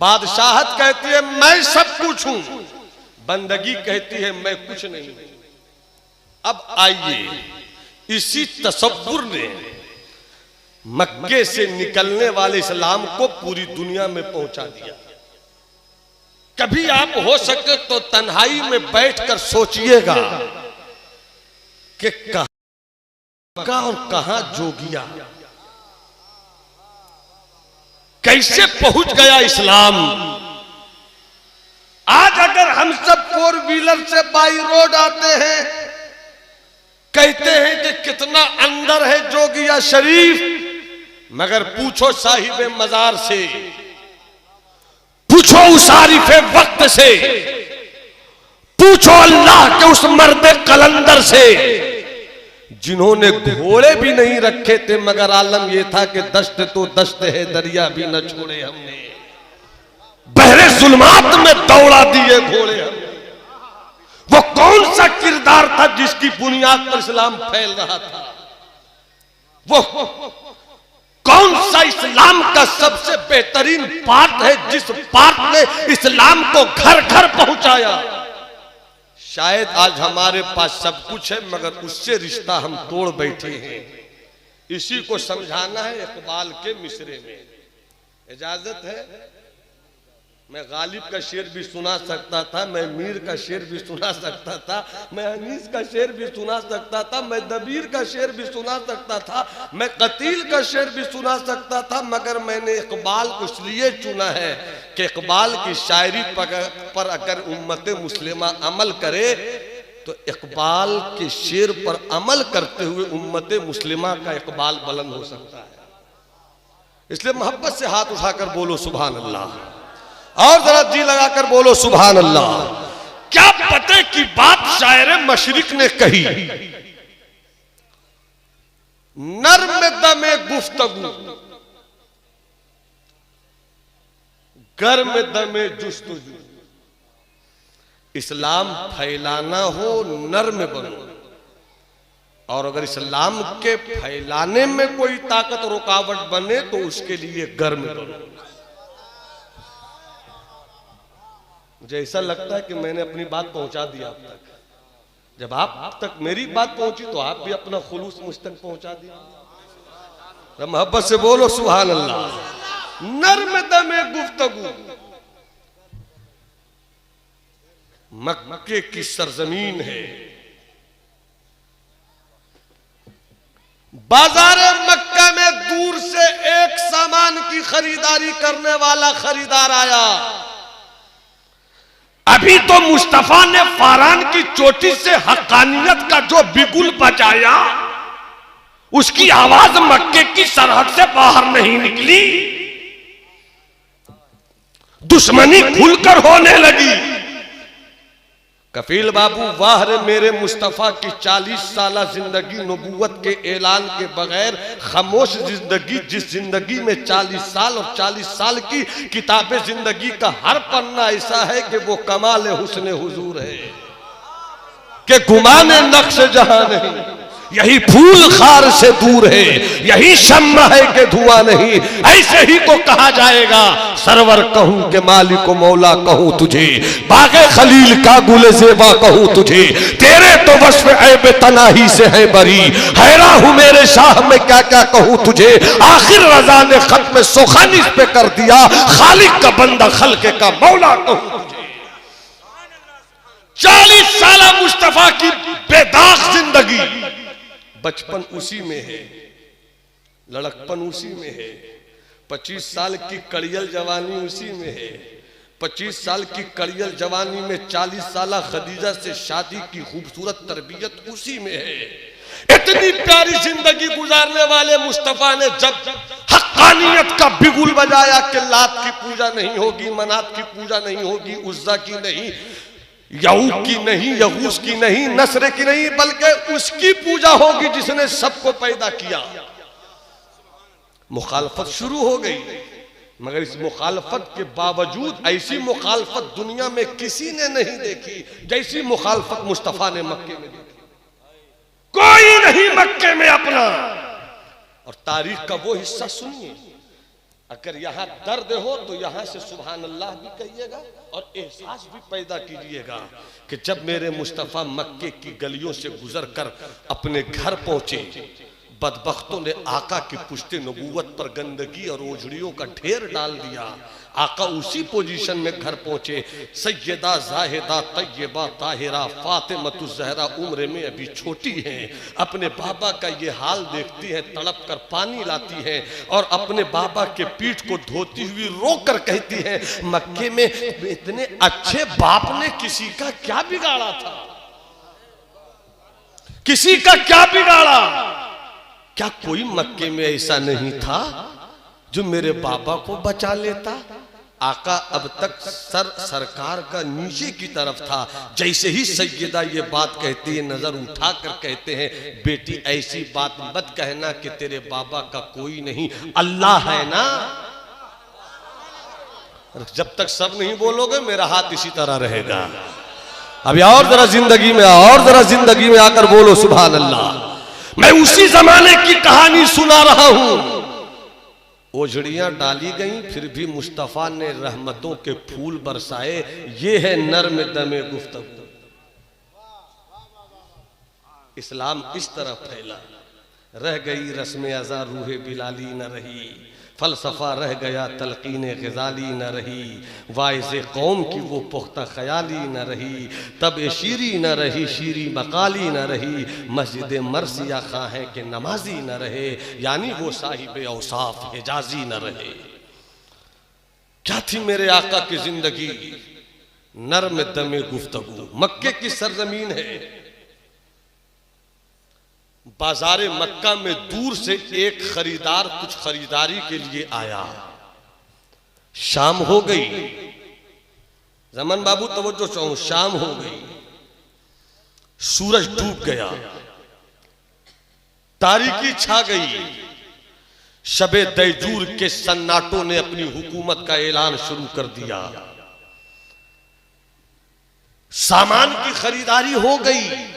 बादशाहत कहती है मैं सब कुछ हूं, बंदगी कहती है मैं कुछ नहीं। अब आइए, इसी तसव्वुर ने मक्के से निकलने वाले इस्लाम को पूरी दुनिया में पहुंचा दिया। कभी आप हो सके तो तन्हाई में बैठकर सोचिएगा कि कहां और कहां जोगिया, कैसे पहुंच गया इस्लाम। आज अगर हम सब 4 व्हीलर से बाई रोड आते हैं, कहते हैं कि कितना अंदर है जोगिया शरीफ, मगर पूछो साहिबे मजार से, पूछो पूछो उस आरिफे वक्त से, पूछो अल्लाह के उस मर्दे कलंदर से जिन्होंने घोड़े भी नहीं रखे थे मगर आलम यह था कि दश्त तो दश्त है, दरिया भी न छोड़े हमने, बहरे जुल्मात में दौड़ा दिए घोड़े हमने। वो कौन सा किरदार था जिसकी बुनियाद पर इस्लाम फैल रहा था? वो कौन सा इस्लाम का सबसे बेहतरीन पार्ट है जिस पार्ट ने इस्लाम को घर घर पहुंचाया? शायद आज हमारे पास सब कुछ है मगर उससे रिश्ता हम तोड़ बैठे हैं। इसी को समझाना है इकबाल के मिसरे में। इजाजत है? मैं गालिब का शेर भी सुना सकता था, मैं मीर का शेर भी सुना सकता था, मैं अनीस का शेर भी सुना सकता था, मैं दबीर का शेर भी सुना सकता था, मैं कतील का शेर भी सुना सकता था, मगर मैंने इकबाल को इसलिए चुना है कि इकबाल की शायरी पर अगर उम्मत मुस्लिमा अमल करे तो इकबाल के शेर पर अमल करते हुए उम्मत मुस्लिमा का इकबाल बुलंद हो सकता है। इसलिए मोहब्बत से हाथ उठाकर बोलो सुभान अल्लाह, और जरा जी लगाकर बोलो सुभान अल्लाह। क्या पते की बात शायर मशरिक ने कही, नर्म दमे गुफ्तगू गर्म दमे जुस्तजू। इस्लाम फैलाना हो नर्म बनो, और अगर इस्लाम के फैलाने में कोई ताकत रुकावट बने तो उसके लिए गर्म बनो। मुझे ऐसा लगता है कि मैंने अपनी बात पहुंचा दी आप तक। जब आप तक मेरी बात पहुंची तो आप भी अपना खुलूस मुझ तक पहुंचा दिया। मोहब्बत से बोलो सुभान अल्लाह। नर्म दमे गुफ्तगू, मक्के की सरजमीन है, बाजार मक्का में दूर से एक सामान की खरीदारी करने वाला खरीदार आया। अभी तो मुस्तफा ने फारान की चोटी से हक्कानियत का जो बिगुल बजाया, उसकी आवाज मक्के की सरहद से बाहर नहीं निकली, दुश्मनी खुलकर होने लगी। कफील बाबू वाह रे मेरे मुस्तफा की 40 साला जिंदगी नबूवत के ऐलान के बगैर खामोश जिंदगी, जिस जिंदगी में 40 साल और 40 साल की किताबे जिंदगी का हर पन्ना ऐसा है कि वो कमाल हुस्न हुजूर है कि गुमाने नक्श जहां नहीं। यही फूल खार से दूर है, यही शम्मा है कि धुआं नहीं। ऐसे ही तो कहा जाएगा, सरवर कहूं के मालिक मौला कहूं तुझे, बागे खलील का गुले ज़ेबा कहूं तुझे, तेरे तो वस्फ़ ऐब तनाही से है बरी। हैरान हूं मेरे शाह में क्या क्या कहूं तुझे, आखिर रज़ा ने खत्म सुखानी पे कर दिया, खालिक का बंदा खल्के का मौला कहूं तुझे। 40 साल मुस्तफा की बेदाग जिंदगी, बचपन उसी में है, लड़कपन उसी में है, 25 साल की कड़ियल जवानी उसी में है, 25 साल की कड़ियल जवानी में 40 साल खदीजा से शादी की खूबसूरत तरबियत उसी में है। इतनी प्यारी जिंदगी गुजारने वाले मुस्तफा ने जब हक्कानियत का बिगुल बजाया कि लात की पूजा नहीं होगी, मनात की पूजा नहीं होगी, उज्जा की नहीं, यहूद की नहीं, यगूस की नहीं, नसरे की नहीं, बल्कि उसकी पूजा होगी जिसने सबको पैदा किया। मुखालफत शुरू हो गई, मगर इस मुखालफत के बावजूद ऐसी मुखालफत दुनिया में किसी ने नहीं देखी जैसी मुखालफत मुस्तफा ने मक्के में देखी। कोई नहीं मक्के में अपना। और तारीख का वो हिस्सा सुनिए, अगर यहां दर्द हो तो यहां से सुभान अल्लाह भी कहिएगा और एहसास भी पैदा कीजिएगा कि जब मेरे मुस्तफा मक्के की गलियों से गुजरकर अपने घर पहुंचे, बदबख्तों ने आका की पुश्ते नबूवत पर गंदगी और ओझड़ियों का ढेर डाल दिया। आका उसी पोजीशन में घर पहुंचे। सैयदा जाहिदा तैयबा ताहिरा फातिमतु ज़हरा उम्र में अभी छोटी हैं, अपने बाबा का ये हाल देखती हैं, तड़प कर पानी लाती हैं और अपने बाबा के पीठ को धोती हुई रोकर कहती हैं, मक्के में इतने अच्छे बाप ने किसी का क्या बिगाड़ा था, किसी का क्या बिगाड़ा? क्या कोई मक्के में ऐसा नहीं था जो मेरे बाबा को बचा लेता? आका अब तक सरकार का नीचे की तरफ था। जैसे ही सैयदा ये बात कहती है, नजर उठाकर कहते हैं, बेटी ऐसी बात मत कहना कि तेरे बाबा का कोई नहीं, अल्लाह है ना। जब तक सब नहीं बोलोगे मेरा हाथ इसी तरह रहेगा। अभी और जरा जिंदगी में, और जरा जिंदगी में आकर बोलो सुभान अल्लाह। मैं उसी जमाने की कहानी सुना रहा हूं। ओझड़ियां डाली गईं, फिर भी मुस्तफा ने रहमतों के फूल बरसाए। ये है नर्म दमे गुफ्तगू। इस्लाम इस तरह फैला। रह गई रस्म अज़ा रूहे बिलाली न रही, फलसफा रह गया तलकीन ग़ज़ाली न रही, वाइज़े कौम की वो पुख्ता ख़याली न रही, तब शीरी न रही शीरी मकाली न रही, मस्जिद मरसिया खां के नमाजी न रहे, यानी वो साहिब औसाफ हिजाजी न रहे। क्या थी मेरे आका की जिंदगी? नर्म दमे गुफ्तगू। मक्के की सरजमीन है। बाजारे मक्का में दूर से एक खरीदार कुछ खरीदारी के लिए आया। शाम हो गई। जमन बाबू तवज्जो चाहूं, शाम हो गई, सूरज डूब गया, तारीकी छा गई। शबे दैजूर के सन्नाटों ने अपनी हुकूमत का ऐलान शुरू कर दिया। सामान की खरीदारी हो गई,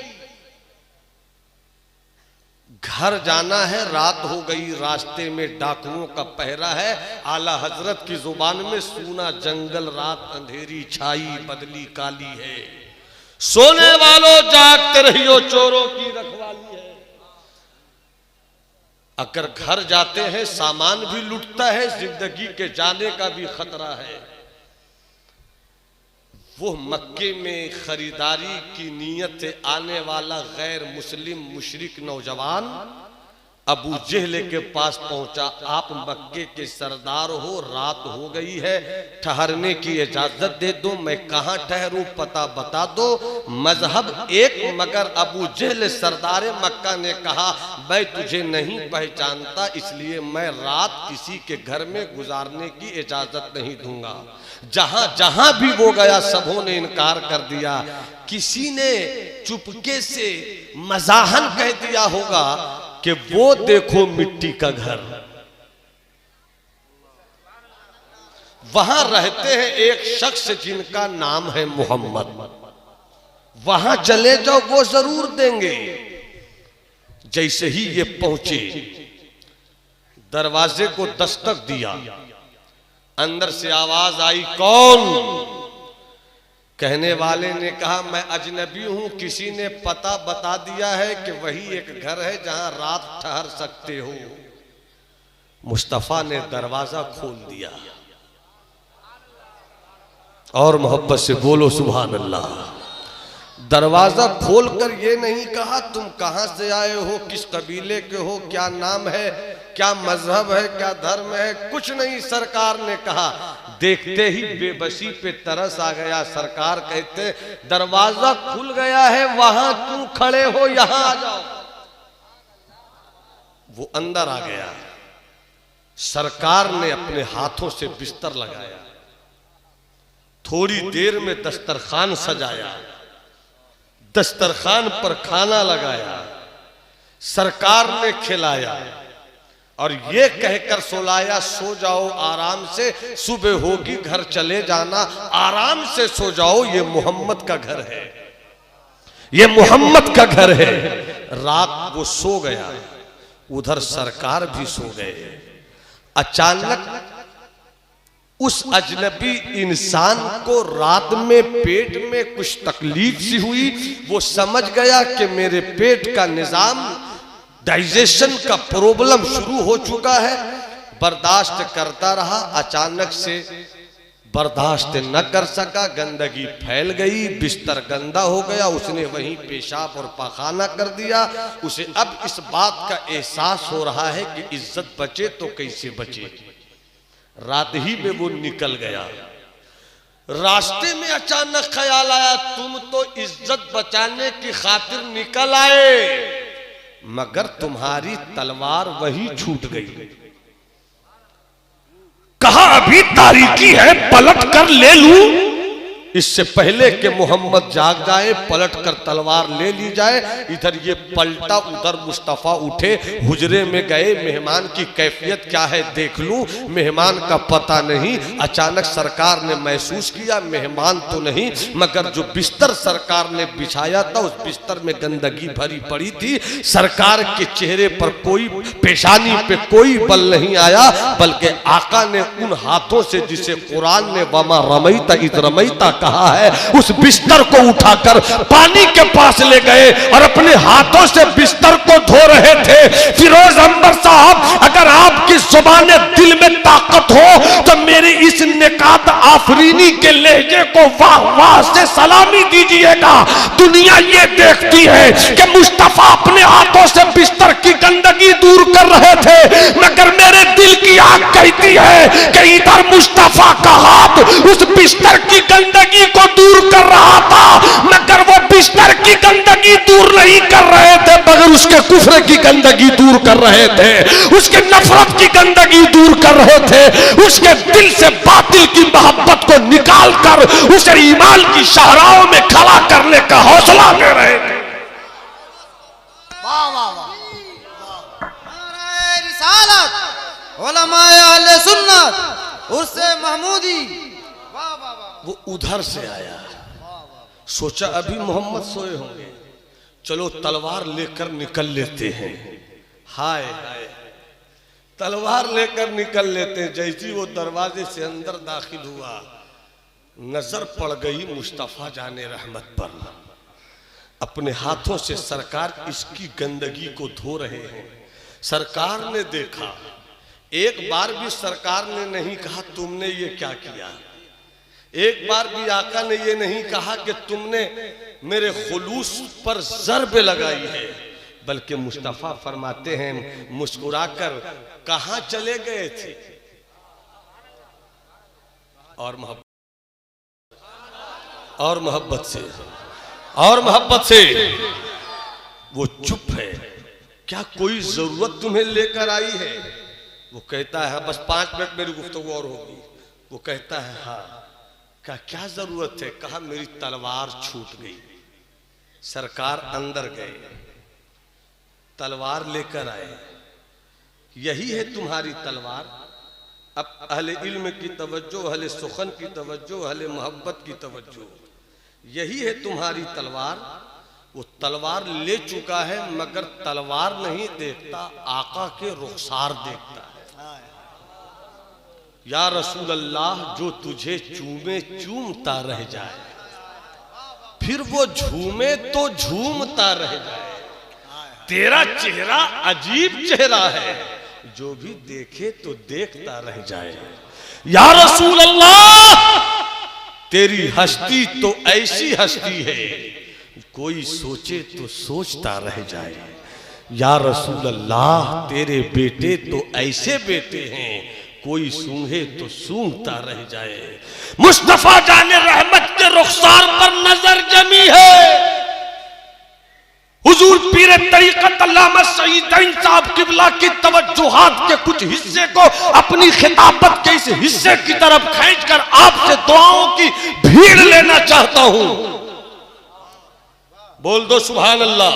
घर जाना है, रात हो गई, रास्ते में डाकुओं का पहरा है। आला हजरत की जुबान में, सूना जंगल रात अंधेरी छाई बदली काली है, सोने वालों जागते रहियो चोरों की रखवाली है। अगर घर जाते हैं सामान भी लुटता है, जिंदगी के जाने का भी खतरा है। वो मक्के में खरीदारी की नीयत से आने वाला गैर मुस्लिम मुशरिक नौजवान अबू जहल के पास पहुंचा। आप मक्के के सरदार हो, रात हो गई है, ठहरने की इजाजत दे दो, मैं कहां ठहरूं पता बता दो। मजहब एक, मगर अबू जहल सरदार मक्का ने कहा, मैं तुझे नहीं पहचानता, इसलिए मैं रात किसी के घर में गुजारने की इजाजत नहीं दूंगा। जहां जहां भी वो गया सबों ने इनकार कर दिया। किसी ने चुपके से मजाहन कह दिया होगा कि वो देखो मिट्टी का घर। वहां रहते हैं एक शख्स जिनका नाम है मोहम्मद, वहां चले जाओ वो जरूर देंगे। जैसे ही ये पहुंचे, दरवाजे को दस्तक दिया, अंदर से आवाज आई, कौन? कहने वाले ने कहा, मैं अजनबी हूं, किसी ने पता बता दिया है कि वही एक घर है जहां रात ठहर सकते हो। मुस्तफा ने दरवाजा खोल दिया और मोहब्बत से बोलो सुभान अल्लाह। दरवाजा खोलकर ये नहीं कहा तुम कहां से आए हो, किस कबीले के हो, क्या नाम है, क्या मजहब है, क्या धर्म है, कुछ नहीं। सरकार ने कहा, देखते ही बेबसी पे तरस आ गया। सरकार कहते, दरवाजा खुल गया है, वहां क्यों खड़े हो, यहां आ जाओ। वो अंदर आ गया। सरकार ने अपने हाथों से बिस्तर लगाया, थोड़ी देर में दस्तरखान सजाया, दस्तरखान पर खाना लगाया, सरकार ने खिलाया और ये कहकर सुलाया, सो जाओ आराम से, सुबह होगी घर चले जाना, आराम से सो जाओ, ये मोहम्मद का घर है, ये मोहम्मद का घर है। रात वो सो गया, उधर सरकार भी सो गए। अचानक उस अजनबी इंसान को रात में पेट में कुछ तकलीफ सी हुई। वो समझ गया कि मेरे पेट का निजाम, डाइजेशन का प्रॉब्लम शुरू हो चुका है। बर्दाश्त करता रहा, अचानक से बर्दाश्त न कर सका, गंदगी फैल गई, बिस्तर गंदा हो गया, उसने वहीं पेशाब और पाखाना कर दिया। उसे अब इस बात का एहसास हो रहा है कि इज्जत बचे तो कैसे बचे। रात ही में वो निकल गया। रास्ते में अचानक ख्याल आया, तुम तो इज्जत बचाने की खातिर निकल आए, मगर तुम्हारी तलवार वहीं छूट गई। कहा अभी तारीकी है पलट कर ले लूं, इससे पहले कि मोहम्मद जाग जाए पलट कर तलवार ले ली जाए। इधर ये पलटा, उधर मुस्तफ़ा उठे, हुजरे में गए, मेहमान की कैफियत क्या है देख लूं। मेहमान का पता नहीं, अचानक सरकार ने महसूस किया मेहमान तो नहीं, मगर जो बिस्तर सरकार ने बिछाया था उस बिस्तर में गंदगी भरी पड़ी थी। सरकार के चेहरे पर कोई, पेशानी पे कोई बल नहीं आया, बल्कि आका ने उन हाथों से जिसे कुरान ने वमा रमैता इज़ रमैता कहा है, उस बिस्तर को उठाकर पानी के पास ले गए और अपने हाथों से बिस्तर को धो रहे थे। फिरोज अंबर साहब, अगर आपकी जुबान दिल में ताकत हो तो मेरी इस निकात आफरीनी के लहजे को वाह वाह से सलामी दीजिएगा। दुनिया ये देखती है कि मुस्तफा अपने हाथों से बिस्तर की गंदगी दूर कर रहे थे, मगर मेरे दिल की आग कहती है कि इधर मुस्तफा का हाथ उस बिस्तर की गंदगी को दूर कर रहा था, मगर वो बिस्तर की गंदगी दूर नहीं कर रहे थे, मगर उसके कुफ्र की गंदगी दूर कर रहे थे, उसके नफरत की गंदगी दूर कर रहे थे, उसके दिल से बातिल की मोहब्बत को निकाल कर उसे ईमान की शाहराहों में खड़ा करने का हौसला दे रहे थे। वाह वाह वाह, नारे रिसालत, उलमाए अहले सुन्नत, उर्से महमूदी। वाह वाह वाह। वो उधर से आया, सोचा अभी मोहम्मद सोए होंगे, चलो तलवार लेकर निकल लेते हैं। हाय हाय, तलवार लेकर निकल लेते हैं। जैसी वो दरवाजे से अंदर दाखिल हुआ, नजर पड़ गई मुस्तफा जाने रहमत पर। अपने हाथों से सरकार इसकी गंदगी को धो रहे हैं। सरकार ने देखा, एक बार भी सरकार ने नहीं कहा तुमने ये क्या किया, एक बार भी आका ने ये नहीं कहा कि तुमने मेरे खुलूस पर ज़र्ब लगाई है, बल्कि मुस्तफ़ा फरमाते हैं मुस्कुराकर, कहां चले गए थे। और मोहब्बत से, और मोहब्बत से वो चुप है। क्या कोई जरूरत तुम्हें लेकर आई है? वो कहता है बस 5 मिनट मेरी गुफ्तगू और होगी। वो कहता है हाँ। क्या जरूरत है? कहा मेरी तलवार छूट गई। सरकार अंदर गए, तलवार लेकर आए। यही है तुम्हारी तलवार। अब अहले इल्म की तवज्जो, अहले सुखन की तवज्जो, अहले मोहब्बत की तवज्जो, यही है तुम्हारी तलवार। वो तलवार ले चुका है, मगर तलवार नहीं देखता, आका के रुखसार देखता है। या रसूल अल्लाह, जो तुझे चूमे चूमता रह जाए, फिर वो झूमे तो झूमता रह जाए। तेरा चेहरा अजीब चेहरा है, जो भी देखे तो देखता रह जाए। या रसूल अल्लाह, तेरी हस्ती तो ऐसी हस्ती है, कोई सोचे तो सोचता रह जाए। या रसूल अल्लाह, तेरे बेटे तो ऐसे बेटे हैं, कोई सूंघे तो सूंघता रह जाए। मुस्तफा जाने रहमत के रुखसार पर नजर जमी है। हुजूर पीर तरीक़त अल्लामा सईद साहब किबला की तवज्जुहात के कुछ हिस्से को अपनी खिताबत के इस हिस्से की तरफ खींचकर आपसे दुआओं की भीड़ लेना चाहता हूं। बोल दो सुभान अल्लाह।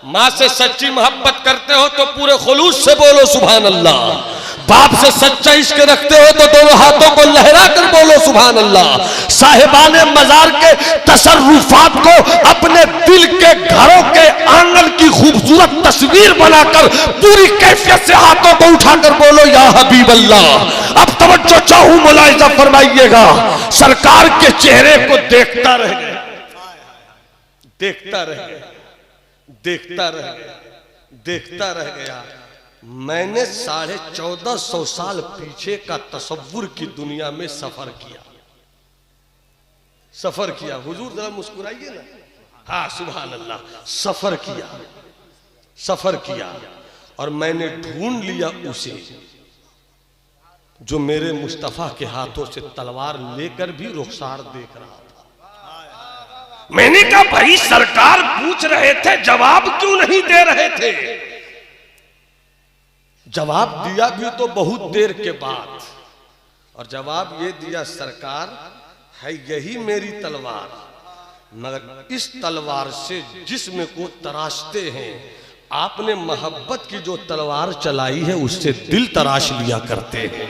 माँ से सच्ची मोहब्बत करते हो तो पूरे खुलूस से बोलो सुभान अल्लाह। बाप से सच्चा इश्क रखते हो तो दोनों हाथों को लहरा कर बोलो सुभान अल्लाह। साहिबाने मजार के तसर्रुफात को अपने दिल के घरों के आंगन की खूबसूरत तस्वीर बनाकर पूरी कैफियत से हाथों को उठाकर बोलो या हबीब अल्लाह। अब तवज्जो चाहूं, मुलाहिजा फरमाइएगा। सरकार के चेहरे को देखता रह गया, देखता रह गया, देखता रह गया, देखता रह गया। मैंने 1450 साल पीछे का तसव्वुर की दुनिया में सफर किया, सफर किया। हुजूर जरा मुस्कुराइए ना। हाँ सुभान अल्लाह। सफर किया, सफर किया, और मैंने ढूंढ लिया उसे जो मेरे मुस्तफा के हाथों से तलवार लेकर भी रुखसार देख रहा था। मैंने कहा भाई सरकार पूछ रहे थे, जवाब क्यों नहीं दे रहे थे? जवाब दिया भी तो बहुत देर के बाद। और जवाब ये दिया, सरकार है यही मेरी तलवार, मगर इस तलवार से जिस्म को तराशते हैं, आपने मोहब्बत की जो तलवार चलाई है उससे दिल तराश लिया करते हैं,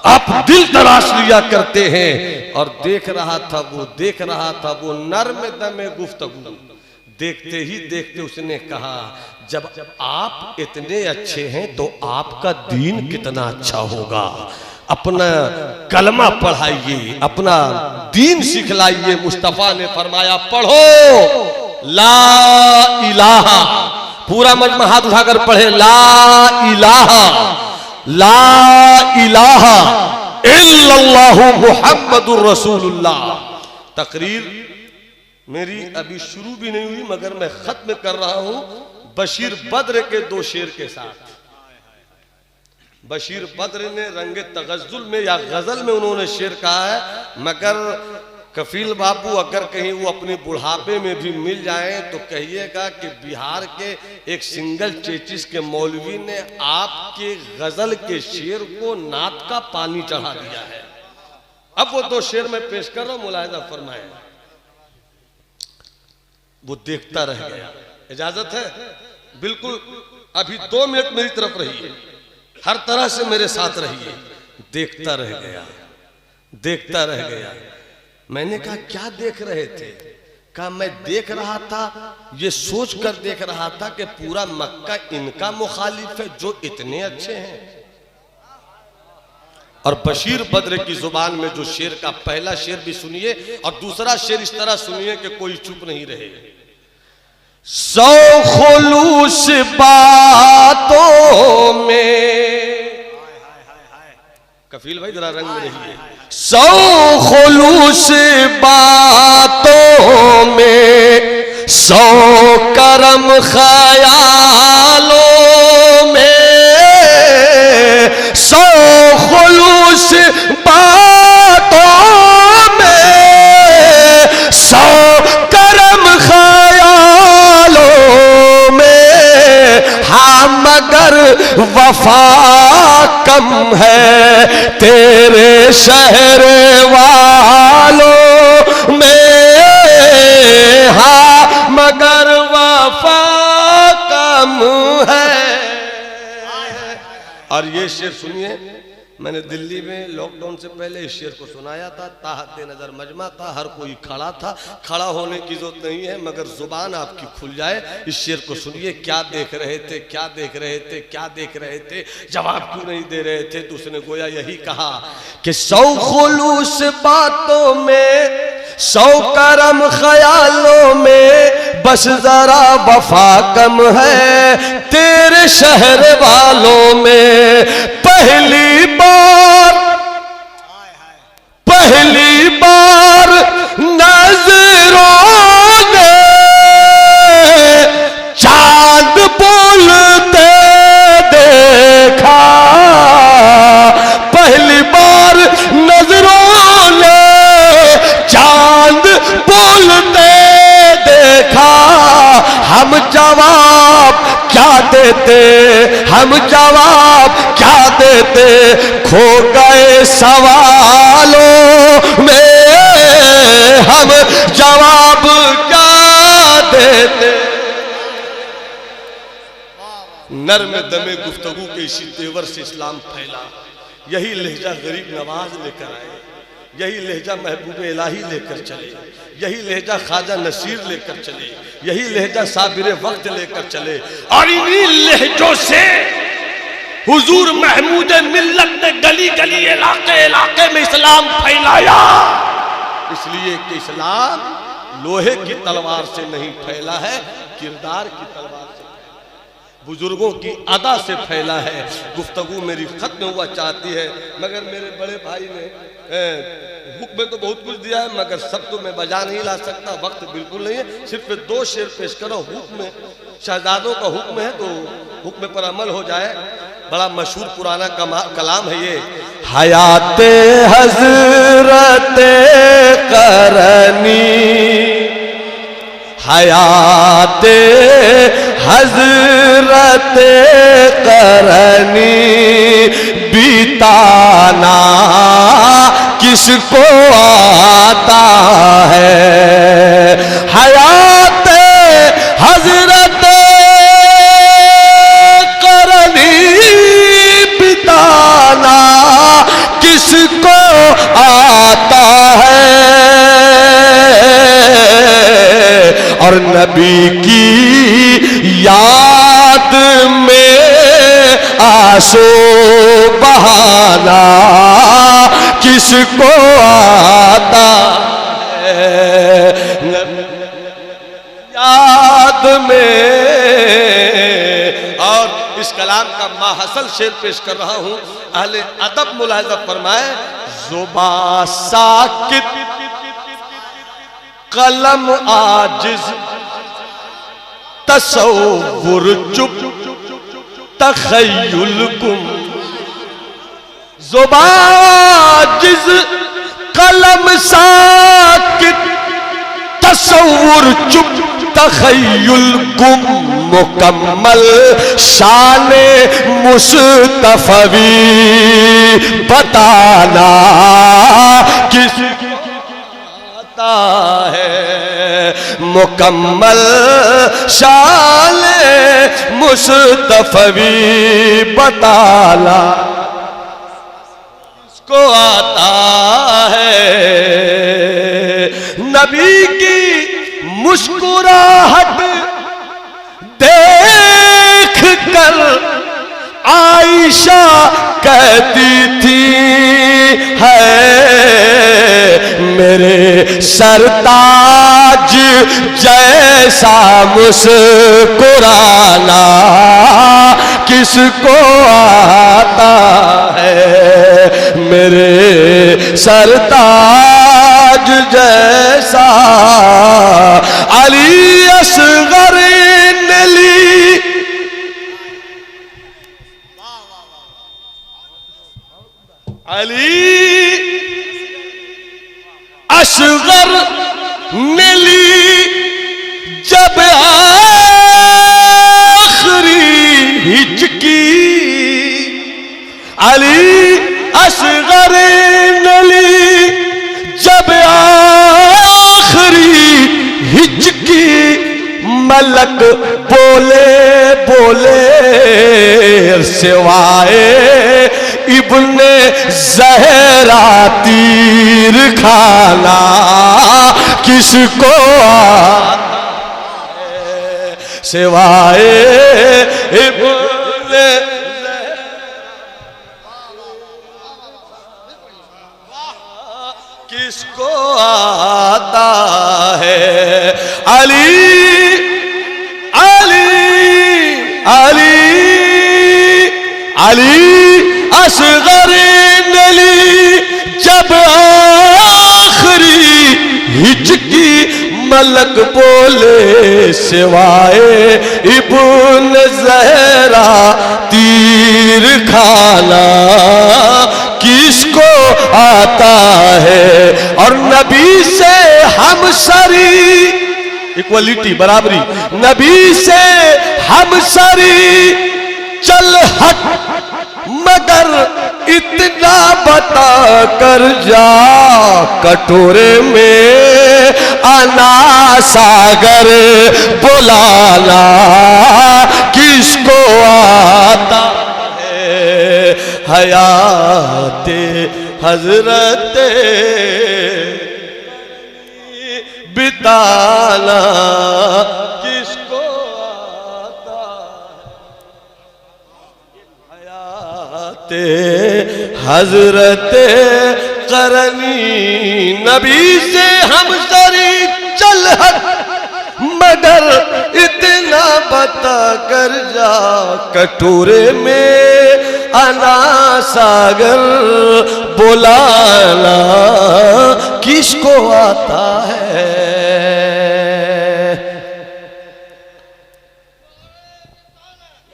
आप दिल तराश लिया करते हैं। और देख रहा था वो नर्म दमे गुफ्तगू, देखते ही देखते उसने कहा, जब आप इतने अच्छे हैं तो आपका दीन कितना अच्छा होगा। अपना कलमा पढ़ाइए, अपना दीन सिखलाइए। मुस्तफा ने फरमाया, पढ़ो ला इलाहा, पूरा मजमा हाथ उठाकर पढ़े, ला इलाहा इल्लल्लाहु मुहम्मदुर रसूलुल्लाह। तकरीर मेरी अभी शुरू भी नहीं हुई मगर मैं खत्म कर रहा हूं बशीर बद्र के दो शेर के साथ। बशीर बद्र ने रंगे तगज़्ज़ुल में या गजल में उन्होंने शेर कहा है, मगर कफील बाबू अगर कहीं वो अपने बुढ़ापे में भी मिल जाएं तो कहिएगा कि बिहार के एक सिंगल चेचिस के मौलवी ने आपके गजल के शेर को नात का पानी चढ़ा दिया है। अब वो दो शेर मैं पेश कर रहा हूं, मुलाहिजा फरमाएं। वो देखता रह गया, इजाजत है? बिल्कुल, अभी 2 मिनट मेरी तरफ रहिए, हर तरह से मेरे साथ रहिए। देखता रह गया। मैंने कहा क्या देख रहे थे? कहा मैं देख रहा था, ये सोच कर देख रहा था कि पूरा मक्का इनका मुखालिफ है जो इतने अच्छे हैं। और बशीर बद्र की जुबान में जो शेर का पहला शेर भी सुनिए और दूसरा शेर इस तरह सुनिए कि कोई चुप नहीं रहे। सौ खुलूस बातों में, कफील भाई जरा रंग में रहिए, सौ खुलूस बातों में, सौ करम ख्यालों में, सौ खुलूस बातों में, सौ करम ख्यालों में, हाँ मगर वफा कम है तेरे शहर वालों में, हाँ मगर वफा कम है। और ये शेर सुनिए, मैंने दिल्ली में लॉकडाउन से पहले इस शेर को सुनाया था, ताहते नजर मजमा था, हर कोई खड़ा था, खड़ा होने की जरूरत नहीं है मगर जुबान आपकी खुल जाए। इस शेर को सुनिए, क्या देख रहे थे, क्या देख रहे थे, क्या देख रहे थे, जवाब क्यों नहीं दे रहे थे? तो उसने गोया यही कहा कि सौ खुलूस बातों में, सौ करम ख्यालों में, बस जरा वफा कम है तेरे शहर वालों में। पहली बार नजरों ने चांद बोलते देखा, पहली बार नजरों ने चांद बोलते देखा। हम जवाब क्या देते, हम जवाब क्या देते, खो गए सवालों में, हम जवाब क्या देते। नर्म दमे गुफ्तगू के इसी तेवर से इस्लाम फैला। यही लहजा गरीब नवाज लेकर आए, यही लहजा महबूब इलाही लेकर चले, यही लहजा ख्वाजा नसीर लेकर चले, यही लहजा साबिर वक्त लेकर चले। और इन्हीं लहजों से हुजूर महमूद मिल्लत ने गली गली इलाके इलाके में इस्लाम फैलाया। इसलिए कि इस्लाम लोहे की तलवार से नहीं फैला है, किरदार की तलवार से, बुजुर्गों की अदा से फैला है। गुफ्तगू मेरी खत्म हुआ चाहती है मगर मेरे बड़े भाई ने हुक्म में तो बहुत कुछ दिया है मगर सब तो मैं बजा नहीं ला सकता, वक्त बिल्कुल नहीं है। सिर्फ 2 शेर पेश करो। हुक्म शहजादों का हुक्म है तो हुक्म पर अमल हो जाए। बड़ा मशहूर पुराना कलाम है ये, हयाते हजरते करनी, हयाते हजरते करनी, बीताना किसको आता है। हयात हजरत करनी बिताना किसको आता है। और नबी की याद में आंसू बहाना किसको आता है। याद में। और इस कलाम का माहसल शेर पेश कर रहा हूं। अहले अदब मुलाहिजा फरमाए, जुबा साकित कलम आजिज तसव्वुर चुप तखय्युल गुम। जुबा आजिज कलम साकित तसव्वुर चुप तखय्युल गुम। मुकम्मल शाने मुस्तफवी बताना किसको आता है। मुकम्मल शाने मुस्तफवी बताना किसको आता है। नबी की मुस्कुराहट देख कर आयशा कहती थी है मेरे सरताज जैसा मुस्कुराना किसको आता है। मेरे सरताज जैसा अली असगर ने ली। अली असगर ने ली जब आखिरी हिचकी। अली असगर ने ली जब आखिरी हिचकी। मलक बोले बोले सिवाए इब्ने ज़हरा तीर खाना किसको आता है। सिवाए इब्ने किसको आता है। अली अली अली अली असगर ने ली जब आखिरी हिचकी। मलक बोले सिवाए इब्न ज़हरा तीर खाना किसको आता है। और नबी से हमसरी इक्वलिटी बराबरी। नबी से हमसरी चल हट मगर इतना बता कर जा। कटोरे में अना सागर बुलाना किसको आता है। हयाते हजरत बिताना किसको आता है। हयाते हजरत करनी नबी से हम सरी चल हट मगर इतना बता कर जा। कटोरे में अना सागर बुलाना किसको आता है।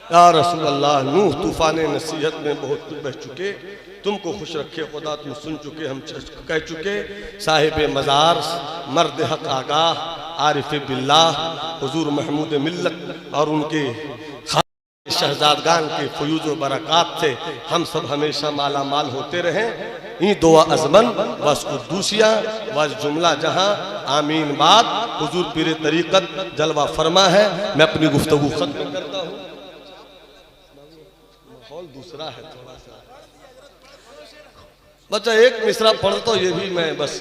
या रसूल अल्लाह नूह तूफान नसीहत में बहुत बह चुके। तुमको खुश रखे खुदा तुम सुन चुके हम कह चुके। साहिब मज़ार मर्द हक आगाह आरिफ बिल्लाह हुजूर महमूद मिल्लत और उनके शहजादगान के फयूज़ व बरक़ात से हम सब हमेशा माला माल होते रहें। ई दुआ अजमन बस कुद्दूसिया बस जुमला जहां आमीन बात हुजूर पीर तरीकत जलवा फरमा है। मैं अपनी गुफ्तगू खत्म करता हूँ। माहौल दूसरा है थोड़ा सा। बच्चा एक मिसरा पढ़ तो ये भी मैं बस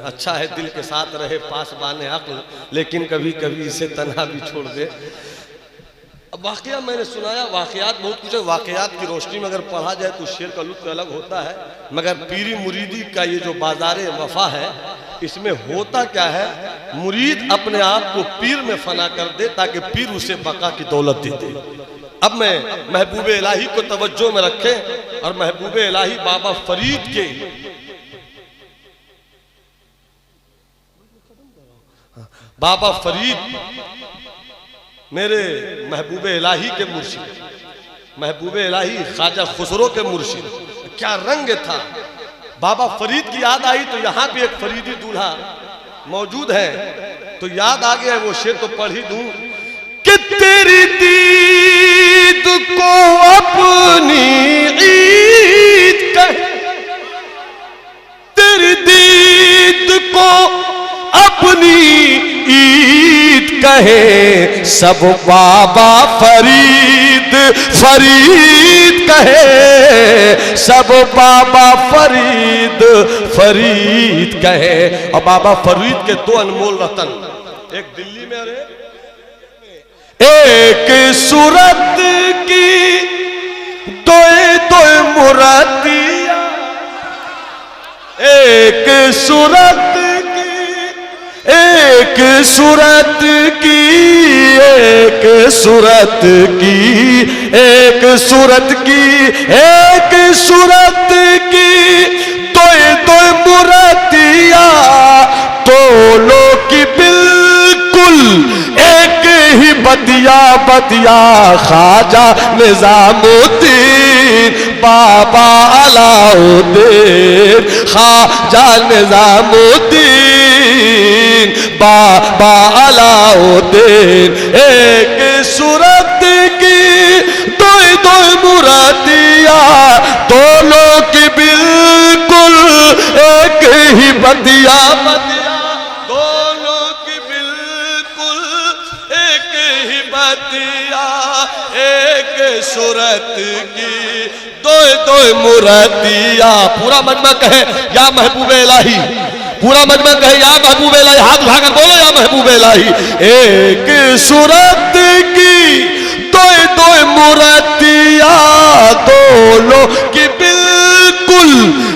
अच्छा है, दिल के साथ रहे पास बाने अक्ल, लेकिन कभी कभी इसे तन्हा भी छोड़ दे। अब वाकया मैंने सुनाया, वाकयात बहुत कुछ है, वाकयात की रोशनी में अगर पढ़ा जाए तो शेर का लुत्फ अलग होता है। मगर पीरी मुरीदी का ये जो बाजारे वफा है, इसमें होता क्या है, मुरीद अपने आप को पीर में फना कर दे ताकि पीर उसे बका की दौलत दे दे। अब मैं महबूब इलाही को तवज्जो में रखें और महबूब इलाही बाबा फरीद के बाबा फरीद मेरे महबूब इलाही के मुर्शिद, महबूब इलाही ख्वाजा खुसरो के मुर्शिद, क्या रंग था। बाबा फरीद की याद आई तो यहाँ भी एक फरीदी दूल्हा मौजूद है, तो याद आ गया वो शेर तो पढ़ ही दूं कि तेरी दीद को अपनी ईद कहे, तेरी दीद को अपनी ईद कहे, सब बाबा फरीद फरीद कहे, सब बाबा फरीद फरीद कहे। और बाबा फरीद के दो अनमोल रतन, एक दिल्ली में अरे एक सूरत की दोए दोए मुरादिया, एक सूरत एक सूरत की, एक सूरत की, एक सूरत की, एक सूरत की, दोए दोए मुरादिया, दोनों की बिल्कुल एक ही बदिया बदिया, ख्वाजा निजामुद्दीन बाबा अलाउद्दीन, ख्वाजा निजामुद्दीन बाबा अलाउद्दीन। एक सूरत की दोई दोई मुरादिया, दोनों की बिल्कुल एक ही बदिया बदिया, दोनों की बिल्कुल एक ही बदिया, एक सूरत की दोई दोई मुरादिया। पूरा मजमा कहे या महबूब इलाही, पूरा मजमा कहे या महबूब इलाही, हाथ उठाकर बोलो या महबूब इलाही। एक सूरत की दोई दोई मुरादिया, दोनों की बिल्कुल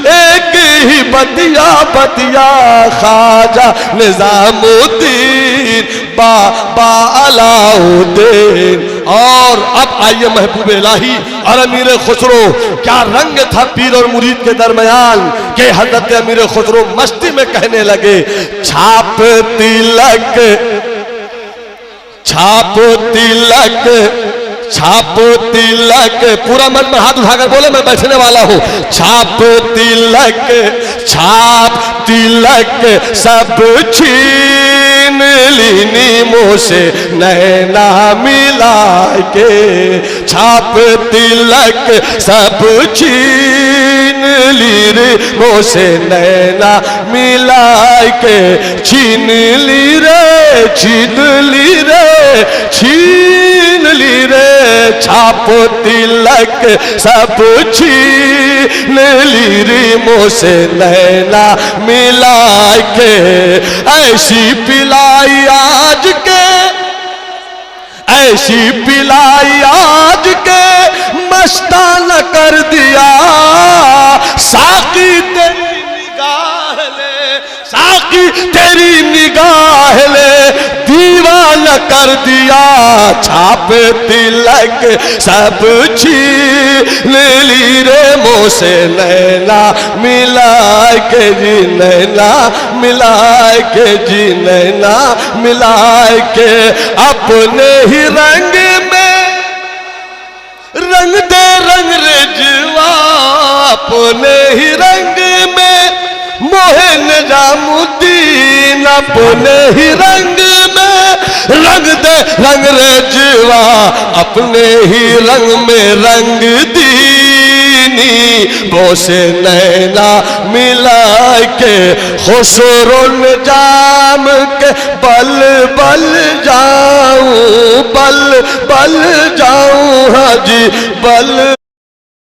एक ही बदिया बदिया, ख्वाजा निजामुद्दीन बाबा अलाउद्दीन। और अब आइए महबूब इलाही और अमीर खुसरो, क्या रंग था पीर और मुरीद के दरमियान के हजरत अमीर खुसरो मस्ती में कहने लगे, छाप तिलक छाप तिलक छाप तिलक, पूरा मन में हाथ उठाकर बोले मैं बैठने वाला हूं। छाप तिलक छाप तिलक सब छीन ली नीमों से नैना मिला के, छाप तिलक सब छीन ली रे मुँह से नैना मिला के, छीन ली रे छीन ली रे छीन ली रे, छाप तिलक सब छीन ली रे मुँह से नैना मिला के, ऐसी पिलाई आज के, ऐसी पिलाई आज के मस्ताना कर दिया, साकी तेरी निगाह ले, साकी तेरी निगाह ले, दीवाना कर दिया, छाप तिलक सब छीन ली रे मुँह से नैना मिला के जी, नैना मिला के जी, नैना मिला के, अपने ही रंग में रंग दे रंग रेजवा, अपने ही रंग में मोहे निजामुद्दीन, अपने ही रंग में रंग दे रंग रेजवा, अपने ही रंग में रंग दीन नी वो से नैना मिला के खुसरो जाम के बल बल जाऊं, बल बल जाऊं हाजी, बल